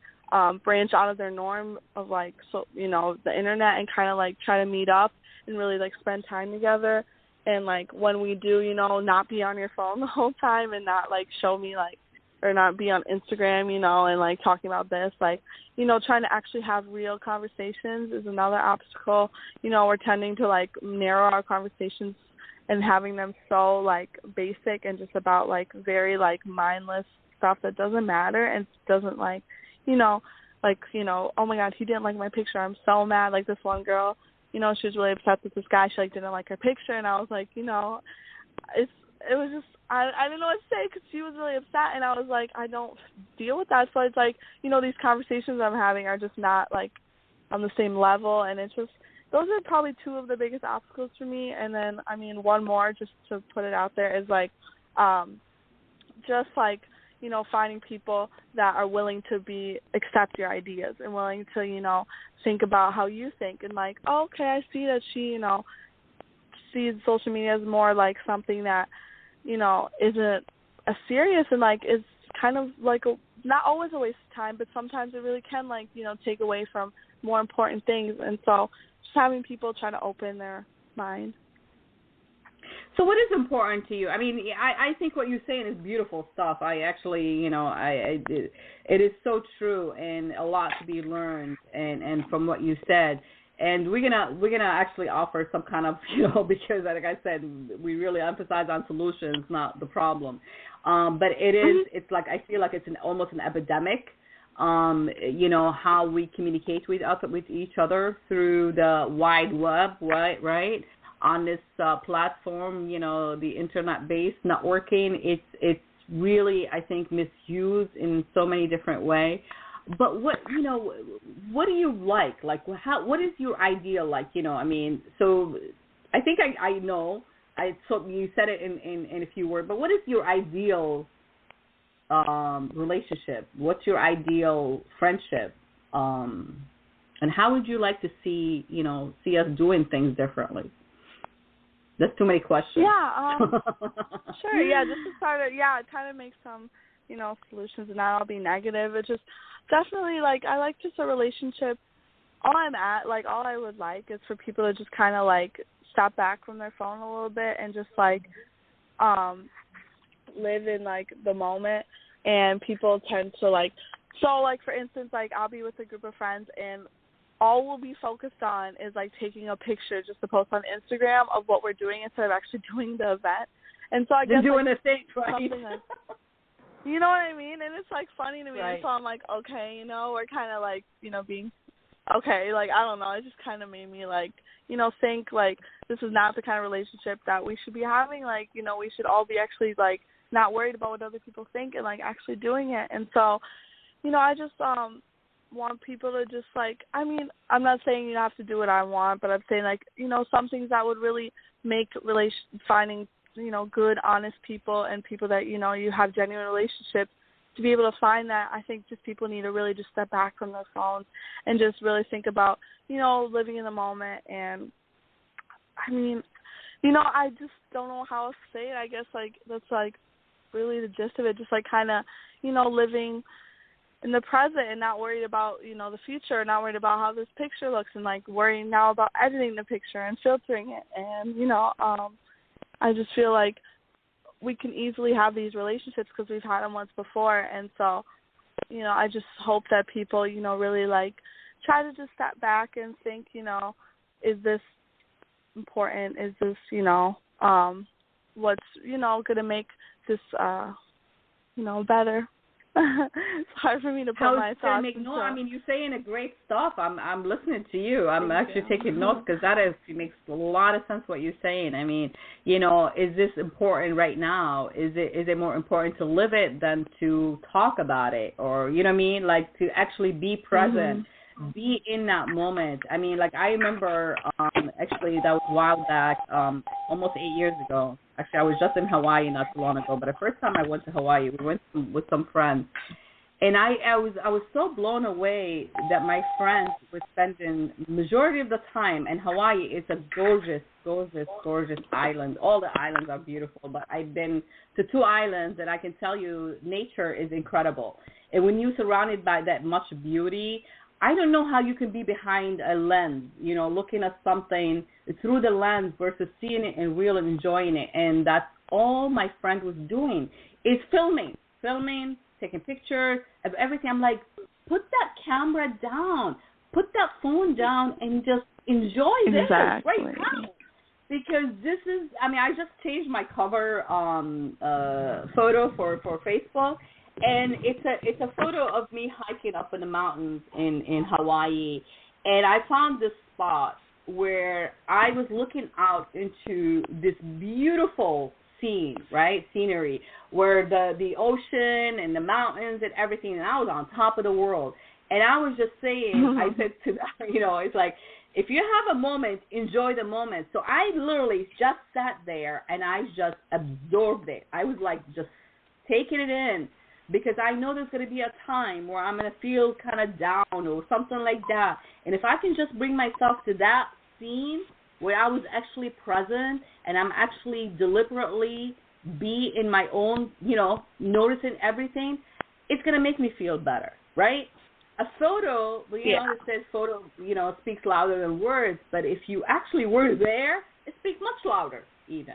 branch out of their norm of like, so, you know, the internet, and kind of like try to meet up and really like spend time together. And like when we do, you know, not be on your phone the whole time and not like show me like, or not be on Instagram, you know, and like talking about this, like, you know, trying to actually have real conversations is another obstacle. You know, we're tending to like narrow our conversations and having them so like basic and just about like very like mindless stuff that doesn't matter and doesn't like, you know, oh my God, he didn't like my picture. I'm so mad. Like this one girl, you know, she was really upset with this guy. She like didn't like her picture, and I was like, you know, it was just, I didn't know what to say because she was really upset, and I was like, I don't deal with that. So it's like, you know, these conversations I'm having are just not like on the same level, and it's just, those are probably two of the biggest obstacles for me. And then, I mean, one more, just to put it out there, is like just like, you know, finding people that are willing to accept your ideas and willing to, you know, think about how you think, and like, oh, okay, I see that she, you know, sees social media as more like something that, you know, isn't as serious, and like is kind of like not always a waste of time, but sometimes it really can, like, you know, take away from more important things. And so just having people try to open their mind. So what is important to you? I mean, I think what you're saying is beautiful stuff. I actually, you know, it is so true, and a lot to be learned, and from what you said. And we're gonna actually offer some kind of, you know, because like I said, we really emphasize on solutions, not the problem. But it is, it's like, I feel like it's almost an epidemic. You know, how we communicate with each other through the wide web, right? On this platform, you know, the internet-based networking, it's really, I think, misused in so many different ways. But what do you like? Like, what is your ideal like? You know, I mean, so I think I know. So you said it in a few words. But what is your ideal relationship? What's your ideal friendship? And how would you like to see us doing things differently? That's too many questions. Yeah. Sure. Yeah. Just to start it. Yeah. Kind of make some, you know, solutions and not all be negative. It's just definitely like, I like just a relationship. All I would like is for people to just kind of like step back from their phone a little bit and just like live in like the moment. And people tend to like, so like for instance, like I'll be with a group of friends and all we'll be focused on is like taking a picture just to post on Instagram of what we're doing instead of actually doing the event. And so I guess doing like, the thing, right? You know what I mean? And it's like funny to me. Right. And so I'm like, okay, you know, we're kind of like, you know, being okay. Like, I don't know. It just kind of made me like, you know, think like this is not the kind of relationship that we should be having. Like, you know, we should all be actually like not worried about what other people think and like actually doing it. And so, you know, I just want people to just like, I mean, I'm not saying you have to do what I want, but I'm saying like, you know, some things that would really make finding, you know, good, honest people and people that, you know, you have genuine relationships, to be able to find that. I think just people need to really just step back from their phones and just really think about, you know, living in the moment. And I mean, you know, I just don't know how else to say it. I guess like that's like really the gist of it, just like kind of, you know, living in the present and not worried about, you know, the future, not worried about how this picture looks, and like worrying now about editing the picture and filtering it. And, you know, I just feel like we can easily have these relationships because we've had them once before. And so, you know, I just hope that people, you know, really like try to just step back and think, you know, is this important? Is this, you know, what's, you know, going to make this, you know, better? It's hard for me to put my thoughts into. No, I mean, you're saying a great stuff. I'm listening to you. I'm actually taking notes because it makes a lot of sense what you're saying. I mean, you know, is this important right now? Is it more important to live it than to talk about it? Or, you know what I mean? Like to actually be present, be in that moment. I mean, like I remember actually that was a while back, almost 8 years ago. Actually, I was just in Hawaii not too long ago, but the first time I went to Hawaii, we went with some friends, And I was so blown away that my friends were spending majority of the time. And Hawaii is a gorgeous, gorgeous, gorgeous island. All the islands are beautiful, but I've been to 2 islands, and I can tell you nature is incredible. And when you're surrounded by that much beauty, I don't know how you can be behind a lens, looking at something through the lens versus seeing it in real and enjoying it. And that's all my friend was doing is filming, taking pictures of everything. I'm like, put that camera down, put that phone down, and just enjoy this right now. Because this is, I just changed my cover photo for Facebook, and it's a photo of me hiking up in the mountains in Hawaii, and I found this spot where I was looking out into this beautiful scenery, where the ocean and the mountains and everything, and I was on top of the world. And I was just saying, I said to them, it's like, if you have a moment, enjoy the moment. So I literally just sat there and I just absorbed it. I was like just taking it in, because I know there's going to be a time where I'm going to feel kind of down or something like that. And if I can just bring myself to that scene where I was actually present and I'm actually deliberately be in my own, noticing everything, it's going to make me feel better, right? A photo, it says photo, speaks louder than words, but if you actually were there, it speaks much louder even.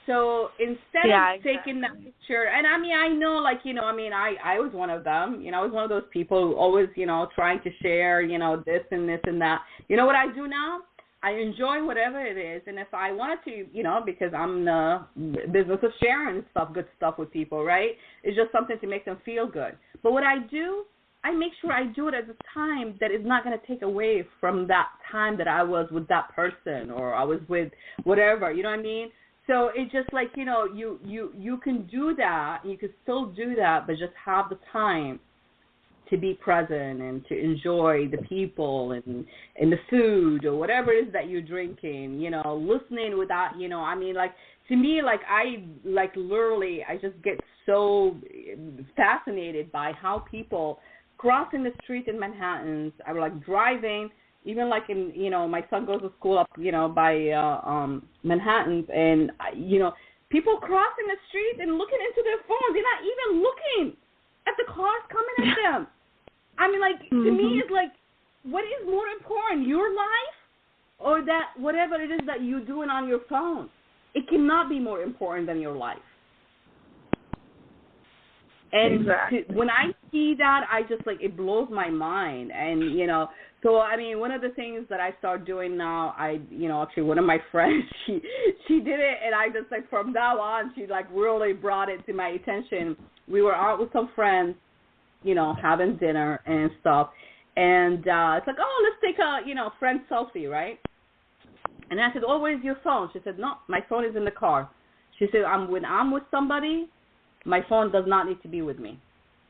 So instead of taking that picture, and I know, I was one of them. I was one of those people who always, trying to share, this and this and that. You know what I do now? I enjoy whatever it is, and if I wanted to, because I'm in the business of sharing good stuff with people, right? It's just something to make them feel good. But what I do, I make sure I do it at a time that is not going to take away from that time that I was with that person or I was with whatever, you know what I mean? So it's just like, you can do that, you can still do that, but just have the time to be present and to enjoy the people and the food or whatever it is that you're drinking, listening without, to me, I literally, I just get so fascinated by how people crossing the street in Manhattan, I was driving, even in, my son goes to school up, by Manhattan, and, people crossing the street and looking into their phones. They're not even looking at the cars coming at them. To me, it's like, what is more important, your life or that whatever it is that you're doing on your phone? It cannot be more important than your life. And when I see that, I just it blows my mind. And, so, one of the things that I start doing now, actually one of my friends, she did it, and I just, from now on, she, really brought it to my attention. We were out with some friends, having dinner and stuff, and it's let's take a, friend selfie, right? And I said, oh, where's your phone? She said, no, my phone is in the car. She said, when I'm with somebody, my phone does not need to be with me,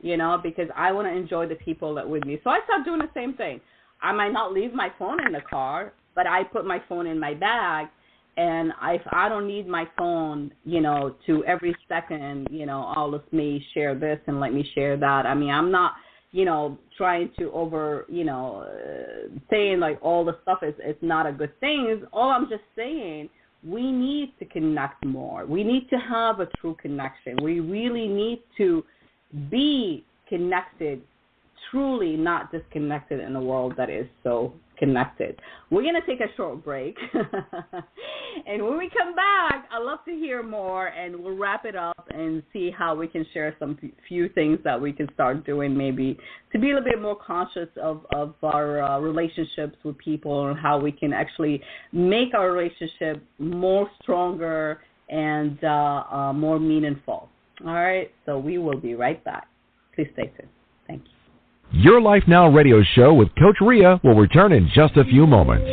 because I want to enjoy the people that with me. So I started doing the same thing. I might not leave my phone in the car, but I put my phone in my bag, and if I don't need my phone, to every second, let me share this and let me share that. I'm not, trying to over, saying all the stuff is not a good thing. All I'm just saying, we need to connect more. We need to have a true connection. We really need to be connected, truly not disconnected in a world that is so connected. We're going to take a short break. And when we come back, I'd love to hear more, and we'll wrap it up and see how we can share some few things that we can start doing, maybe to be a little bit more conscious of our relationships with people and how we can actually make our relationship more stronger and more meaningful. All right, so we will be right back. Please stay tuned. Thank you. Your Life Now radio show with Coach Ria will return in just a few moments.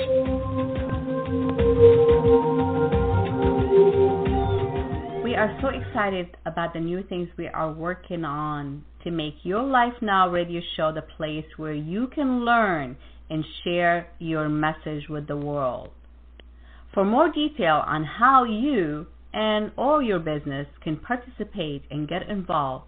We are so excited about the new things we are working on to make Your Life Now radio show the place where you can learn and share your message with the world. For more detail on how you and or your business can participate and get involved,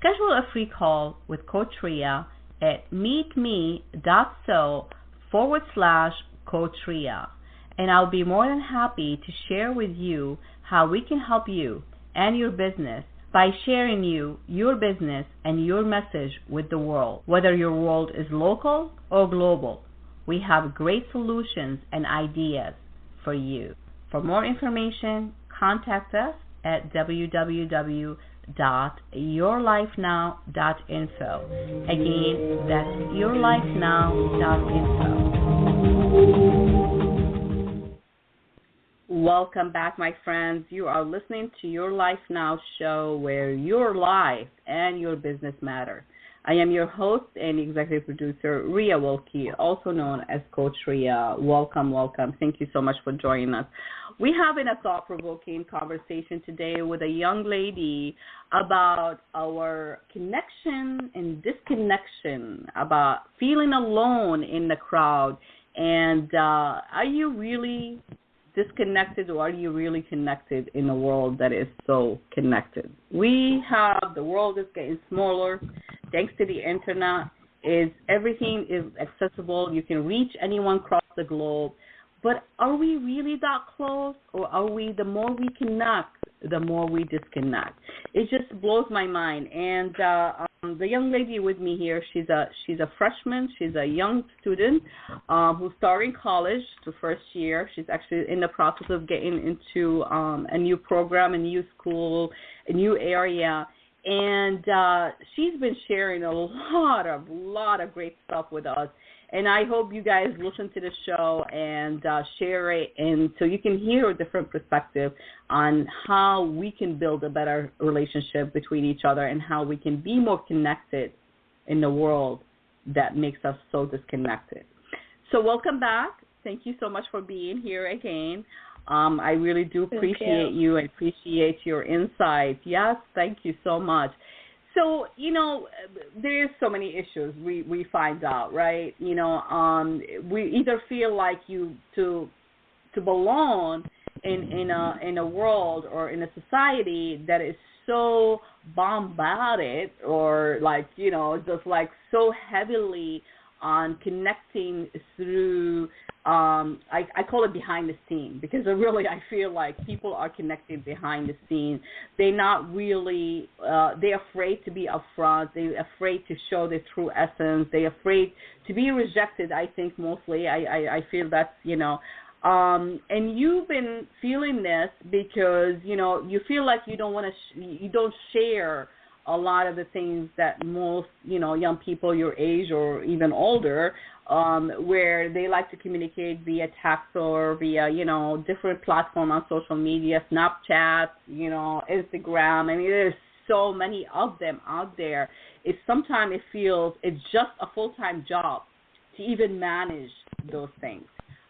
schedule a free call with Coach Ria at meetme.so/Coach Ria. And I'll be more than happy to share with you how we can help you and your business by sharing your business and your message with the world. Whether your world is local or global, we have great solutions and ideas for you. For more information, contact us at www.yourlifenow.info. Again, that's yourlifenow.info. Welcome back, my friends. You are listening to Your Life Now show, where your life and your business matter. I am your host and executive producer, Ria Wilkie, also known as Coach Ria. Welcome, welcome. Thank you so much for joining us. We have a thought-provoking conversation today with a young lady about our connection and disconnection, about feeling alone in the crowd. And are you really disconnected, or are you really connected in a world that is so connected? The world is getting smaller thanks to the internet. Everything is accessible. You can reach anyone across the globe. But are we really that close, or are we, the more we connect, the more we disconnect? It just blows my mind. And the young lady with me here, she's a freshman. She's a young student who's starting college, the first year. She's actually in the process of getting into a new program, a new school, a new area. And she's been sharing a lot of great stuff with us. And I hope you guys listen to the show and share it, and so you can hear a different perspective on how we can build a better relationship between each other and how we can be more connected in the world that makes us so disconnected. So welcome back. Thank you so much for being here again. I really do appreciate you and appreciate your insights. Yes, thank you so much. So, there's so many issues we find out, right? We either feel like to belong in a world or in a society that is so bombarded, or just like so heavily on connecting through I call it behind the scene, because I feel like people are connected behind the scene. They're not really, they're afraid to be upfront. They're afraid to show their true essence. They're afraid to be rejected, I think, mostly. I feel that's, and you've been feeling this because, you feel like you don't share a lot of the things that most, young people your age or even older, where they like to communicate via text or via, different platforms on social media, Snapchat, Instagram. I mean, there's so many of them out there. Sometimes it feels it's just a full-time job to even manage those things.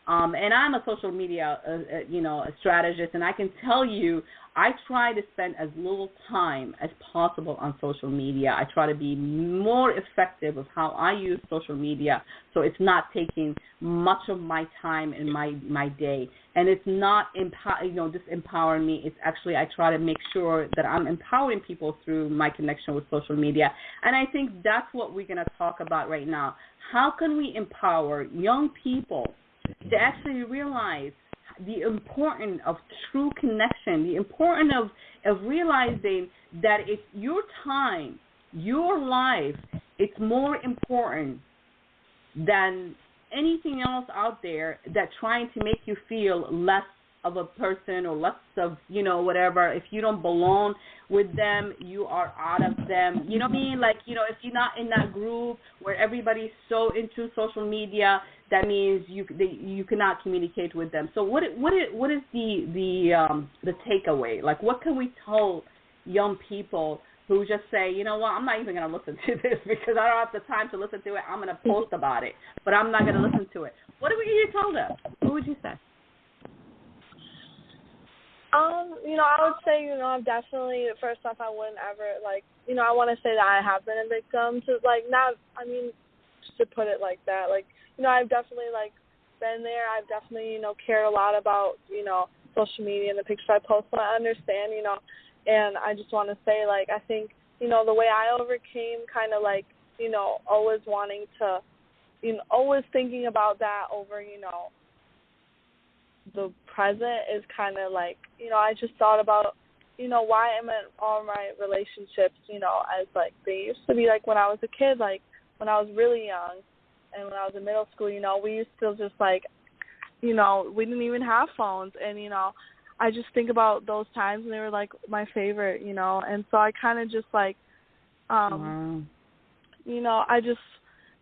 And I'm a social media, a strategist, and I can tell you, I try to spend as little time as possible on social media. I try to be more effective with how I use social media, so it's not taking much of my time in my day. And it's not disempowering me. It's actually, I try to make sure that I'm empowering people through my connection with social media. And I think that's what we're going to talk about right now. How can we empower young people to actually realize the importance of true connection, the importance of realizing that it's your time, your life, it's more important than anything else out there that's trying to make you feel less of a person or less of, whatever. If you don't belong with them, you are out of them. You know what I mean? Like, if you're not in that group where everybody's so into social media, that means you cannot communicate with them. So what is the takeaway? Like, what can we tell young people who just say, I'm not even going to listen to this because I don't have the time to listen to it. I'm going to post about it, but I'm not going to listen to it. What are we going to tell them? What would you say? I would say, I'm definitely, first off, I wouldn't ever, I want to say that I have been a victim to, just to put it like that. I've definitely, been there. I've definitely, cared a lot about, social media and the pictures I post. So I understand, and I just want to say, I think the way I overcame kind of like, always wanting to, always thinking about that over, the present is kind of like, I just thought about, why am in all my relationships, as like they used to be like when I was a kid, like when I was really young and when I was in middle school, we used to just like, we didn't even have phones. And, I just think about those times and they were like my favorite, and so I kind of just like, wow. I just,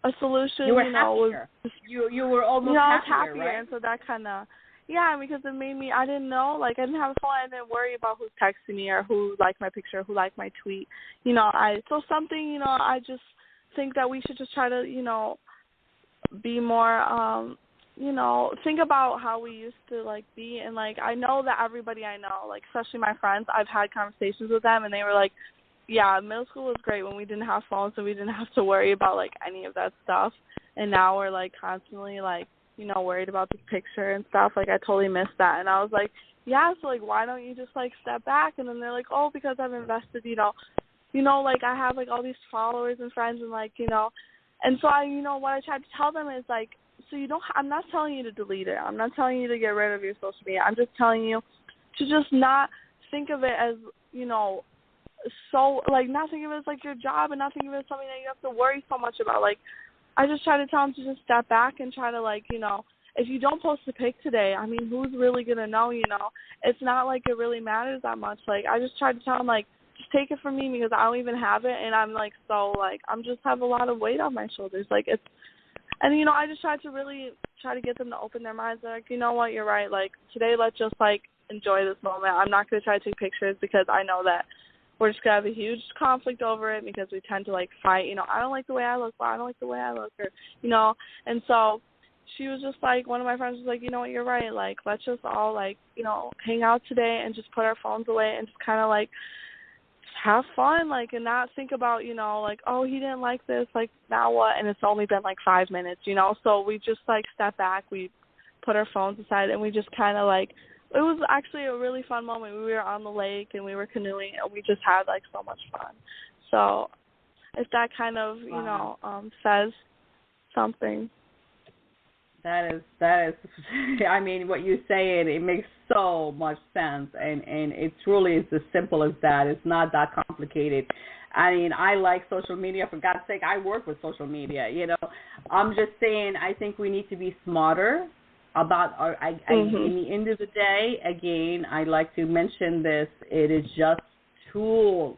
a solution, you were happier. Was you were almost I was happier, right? And so that kind of, yeah, because it made me, I didn't know, like, I didn't have a phone, I didn't worry about who's texting me or who liked my picture, who liked my tweet, so something, I just think that we should just try to, be more, think about how we used to, like, be, and, like, I know that everybody I know, like, especially my friends, I've had conversations with them, and they were like, yeah, middle school was great when we didn't have phones, so we didn't have to worry about, like, any of that stuff, and now we're, like, constantly, like, worried about the picture and stuff. Like, I totally missed that. And I was like, yeah, so, like, why don't you just, like, step back? And then they're like, oh, because I've invested, like, I have, like, all these followers and friends and, like, and so I, what I tried to tell them is, like, so I'm not telling you to delete it. I'm not telling you to get rid of your social media. I'm just telling you to just not think of it as, so, like, not think of it as, like, your job and not think of it as something that you have to worry so much about. Like, I just try to tell them to just step back and try to, like, if you don't post a pic today, I mean, who's really going to know, It's not like it really matters that much. Like, I just try to tell them, like, just take it from me because I don't even have it, and I'm, like, so, like, I'm just have a lot of weight on my shoulders. Like, it's, and, I just try to get them to open their minds. They're like, you know what, you're right. Like, today let's just, like, enjoy this moment. I'm not going to try to take pictures because I know that we're just going to have a huge conflict over it because we tend to, like, fight. I don't like the way I look, but I don't like the way I look. Or, and so she was just like, one of my friends was like, you know what, you're right. Like, let's just all, like, hang out today and just put our phones away and just kind of, like, have fun, like, and not think about, like, oh, he didn't like this, like, now what? And it's only been, like, 5 minutes, So we just, like, step back. We put our phones aside and we just kind of, like, it was actually a really fun moment. We were on the lake and we were canoeing and we just had, like, so much fun. So if that kind of, says something. That is, I mean, what you say, it makes so much sense, and it truly is as simple as that. It's not that complicated. I mean, I like social media. For God's sake, I work with social media, I'm just saying, I think we need to be smarter about our, in the end of the day, again, I like to mention this, it is just tools.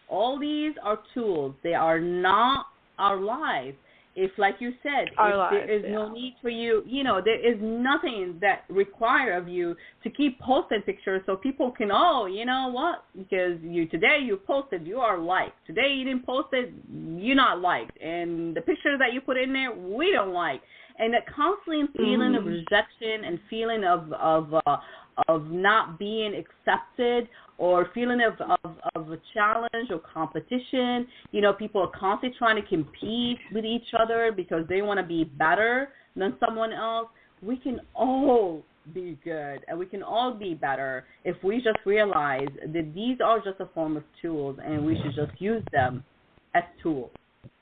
All these are tools. They are not our lives. If, like you said, there is no need for you, there is nothing that require of you to keep posting pictures so people can, you know what, because today you posted, you are liked. Today you didn't post it, you're not liked. And the pictures that you put in there, we don't like. And that constant feeling of rejection and feeling of not being accepted or feeling of a challenge or competition. People are constantly trying to compete with each other because they want to be better than someone else. We can all be good and we can all be better if we just realize that these are just a form of tools and we should just use them as tools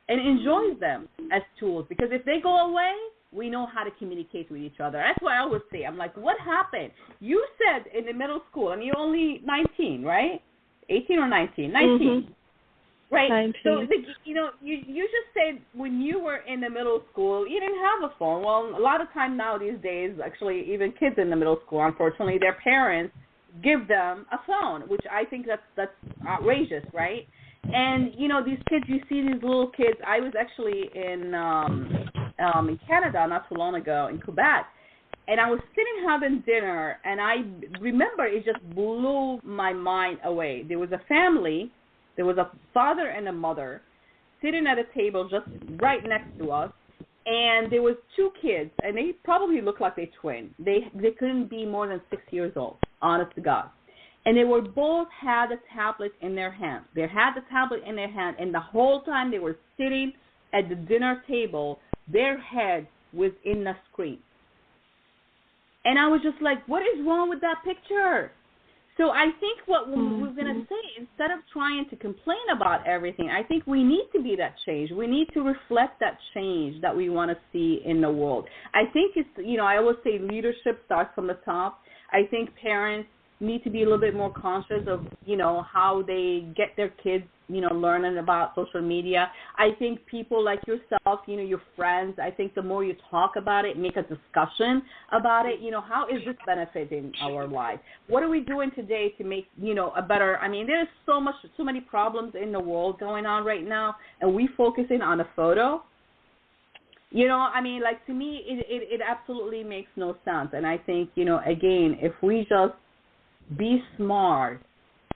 and enjoy them as tools, because if they go away, we know how to communicate with each other. That's what I always say. I'm like, what happened? You said in the middle school, and you're only 19, right? 18 or 19? 19. Right? 19. So, you just said when you were in the middle school, you didn't have a phone. Well, a lot of time now these days, actually, even kids in the middle school, unfortunately, their parents give them a phone, which I think that's outrageous, right? And, these kids, you see these little kids. I was actually in Canada not too long ago, in Quebec, and I was sitting having dinner, and I remember it just blew my mind away. There was a family, there was a father and a mother sitting at a table just right next to us, and there was two kids, and they probably looked like they twin. They couldn't be more than 6 years old, honest to God. And they were both had a tablet in their hand. They had the tablet in their hand, and the whole time they were sitting at the dinner table, their head was in the screen. And I was just like, what is wrong with that picture? So I think what we're going to say, instead of trying trying to complain about everything. I think we need to be that change. We need to reflect that change that we want to see in the world. I think it's, I always say leadership starts from the top. I think parents need to be a little bit more conscious of, how they get their kids, learning about social media. I think people like yourself, your friends, I think the more you talk about it, make a discussion about it, how is this benefiting our life? What are we doing today to make, a better, there's so many problems in the world going on right now, and we focusing on a photo. To me, it absolutely makes no sense. And I think, again, if we just be smart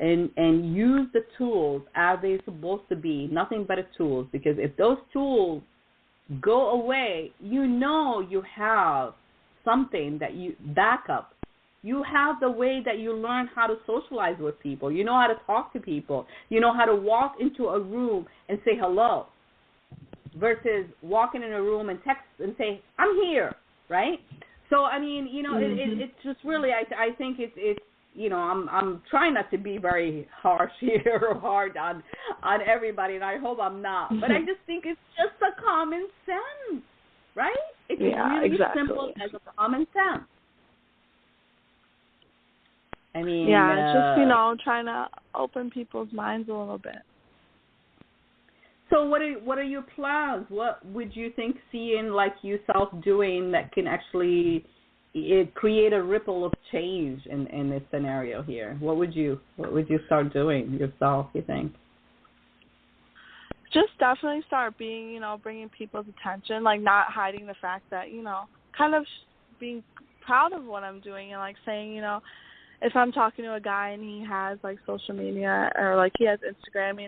and use the tools as they're supposed to be, nothing but tools, because if those tools go away, you have something that you back up. You have the way that you learn how to socialize with people. You know how to talk to people. You know how to walk into a room and say hello versus walking in a room and text and say, I'm here, right? So, it's just really, I think it's I'm trying not to be very harsh here or hard on everybody, and I hope I'm not. But I just think it's just a common sense, right? It's really exactly. simple as a common sense. It's just, trying to open people's minds a little bit. So what are your plans? What would you think seeing like yourself doing that can actually create a ripple of change in this scenario here? What would you start doing yourself, you think? Just definitely start being, bringing people's attention, like not hiding the fact that, kind of being proud of what I'm doing and like saying, if I'm talking to a guy and he has like social media or like he has Instagram,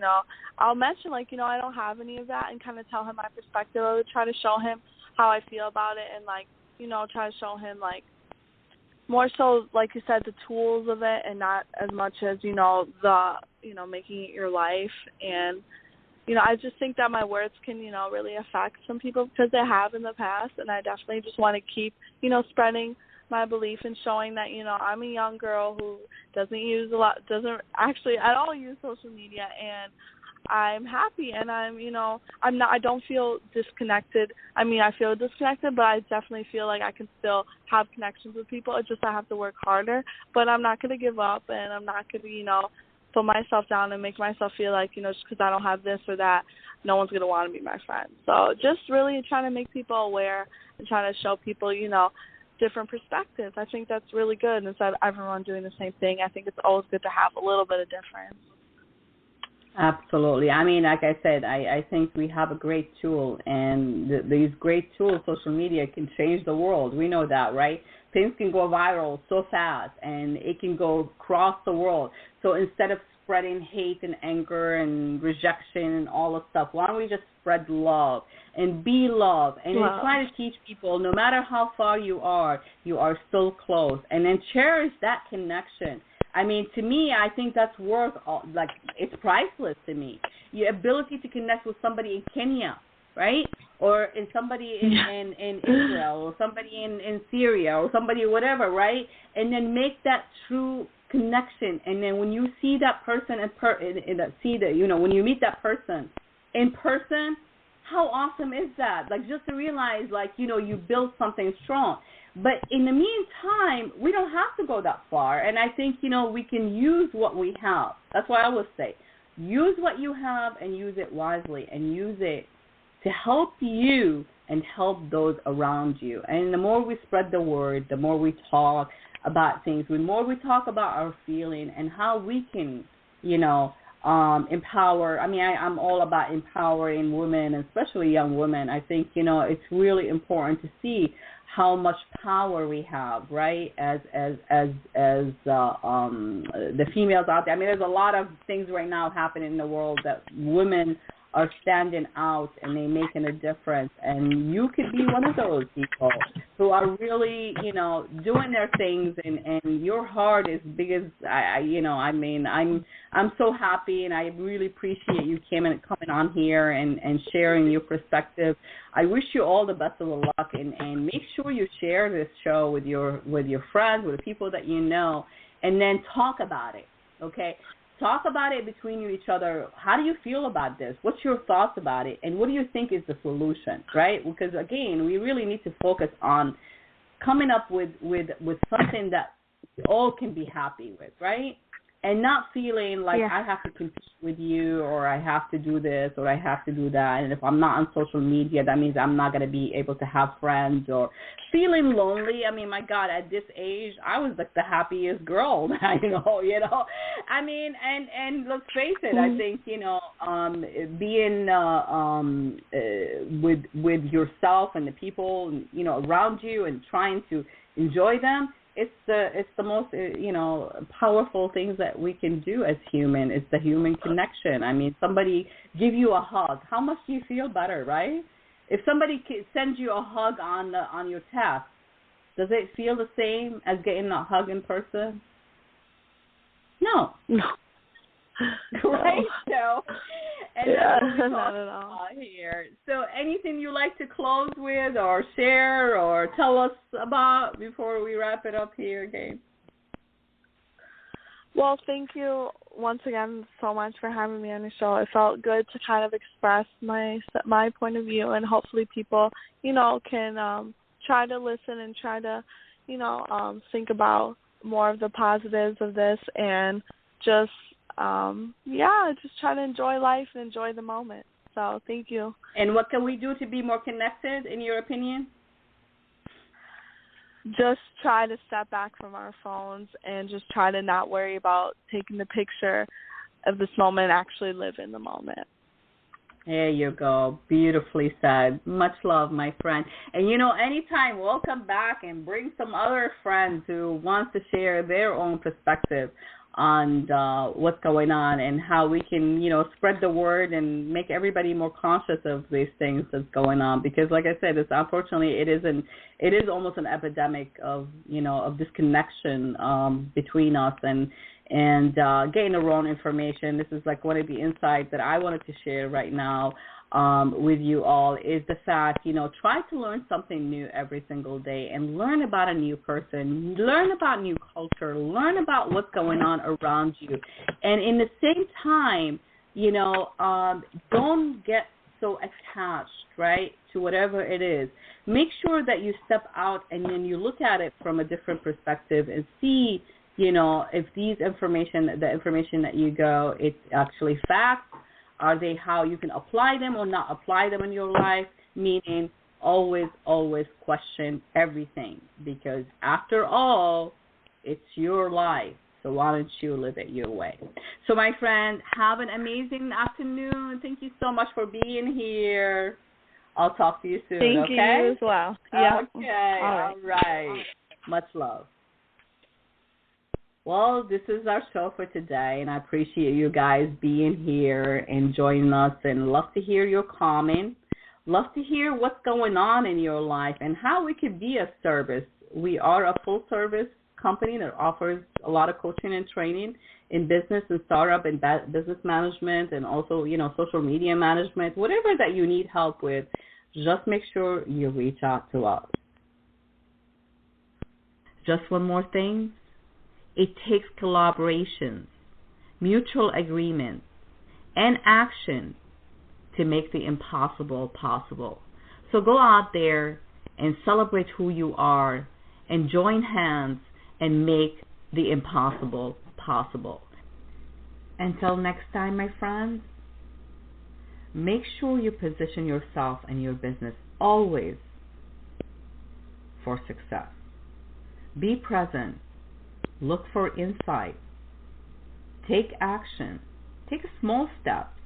I'll mention like, I don't have any of that and kind of tell him my perspective. I would try to show him how I feel about it and like, try to show him like more so, like you said, the tools of it and not as much as, the, making it your life. And, I just think that my words can, really affect some people because they have in the past. And I definitely just want to keep, spreading my belief and showing that, I'm a young girl who doesn't actually at all use social media, and I'm happy, and I don't feel disconnected. I feel disconnected, but I definitely feel like I can still have connections with people. It's just I have to work harder, but I'm not going to give up, and I'm not going to, put myself down and make myself feel like, just because I don't have this or that, no one's going to want to be my friend. So just really trying to make people aware and trying to show people, different perspectives. I think that's really good. Instead of everyone doing the same thing, I think it's always good to have a little bit of difference. Absolutely. Like I said, I think we have a great tool, and these great tools, social media, can change the world. We know that, right? Things can go viral so fast, and it can go across the world. So instead of spreading hate and anger and rejection and all the stuff, why don't we just spread love and be love and try to teach people, no matter how far you are still close, and then cherish that connection. To me, I think that's worth, it's priceless to me. Your ability to connect with somebody in Kenya, right? Or in somebody in Israel, or somebody in Syria, or somebody whatever, right? And then make that true connection. And then when you see that person when you meet that person in person, how awesome is that? Like, just to realize, you built something strong. But in the meantime, we don't have to go that far. And I think, we can use what we have. That's what I would say. Use what you have and use it wisely, and use it to help you and help those around you. And the more we spread the word, the more we talk about things, the more we talk about our feeling and how we can, empower. I'm all about empowering women, especially young women. I think, it's really important to see how much power we have, right, as the females out there. There's a lot of things right now happening in the world that women are standing out and they're making a difference. And you could be one of those people who are really, doing their things, and your heart is big as, I'm so happy, and I really appreciate you coming on here and sharing your perspective. I wish you all the best of luck, and make sure you share this show with your friends, with the people that you know, and then talk about it, okay? talk about it between each other. How do you feel about this? What's your thoughts about it? And what do you think is the solution, right? Because, again, we really need to focus on coming up with something that we all can be happy with, right? And not feeling like I have to compete with you, or I have to do this, or I have to do that. And if I'm not on social media, that means I'm not going to be able to have friends, or feeling lonely. I mean, my God, at this age, I was like the happiest girl, you know. I mean, and let's face it, I think, you know, being with yourself and the people, you know, around you and trying to enjoy them, it's the most, you know, powerful things that we can do as human. It's the human connection. I mean, somebody give you a hug. How much do you feel better, right? If somebody sends you a hug on your text, does it feel the same as getting a hug in person? No. Right? So, and that's what we talk about here. So, anything you like to close with, or share, or tell us about before we wrap it up here, Gabe? Well, thank you once again so much for having me on the show. It felt good to kind of express my point of view, and hopefully people, you know, can try to listen and try to, you know, think about more of the positives of this, and just just try to enjoy life and enjoy the moment. So thank you. And what can we do to be more connected, in your opinion? Just try to step back from our phones and just try to not worry about taking the picture of this moment, actually live in the moment. There you go. Beautifully said. Much love, my friend. And, you know, anytime, we'll come back and bring some other friends who want to share their own perspective on what's going on and how we can, you know, spread the word and make everybody more conscious of these things that's going on. Because, like I said, it's unfortunately it is almost an epidemic of, you know, of disconnection between us and getting the wrong information. This is like one of the insights that I wanted to share right now with you all, is the fact, you know, try to learn something new every single day and learn about a new person, learn about new culture, learn about what's going on around you. And in the same time, you know, don't get so attached, right, to whatever it is. Make sure that you step out and then you look at it from a different perspective and see, you know, if the information that you go, it's actually facts. Are they how you can apply them or not apply them in your life? Meaning always question everything, because after all, it's your life. So why don't you live it your way? So my friend, have an amazing afternoon. Thank you so much for being here. I'll talk to you soon, Thank okay? Thank you as well. Yeah. Okay, all right. Much love. Well, this is our show for today, and I appreciate you guys being here and joining us, and love to hear your comments. Love to hear what's going on in your life and how we could be of service. We are a full-service company that offers a lot of coaching and training in business and startup and business management, and also, you know, social media management. Whatever that you need help with, just make sure you reach out to us. Just one more thing. It takes collaboration, mutual agreement, and action to make the impossible possible. So go out there and celebrate who you are and join hands and make the impossible possible. Until next time, my friends, make sure you position yourself and your business always for success. Be present. Look for insight. Take action. Take small steps.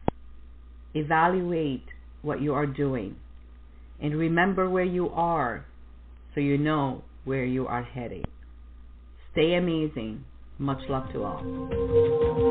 Evaluate what you are doing. And remember where you are so you know where you are heading. Stay amazing. Much love to all.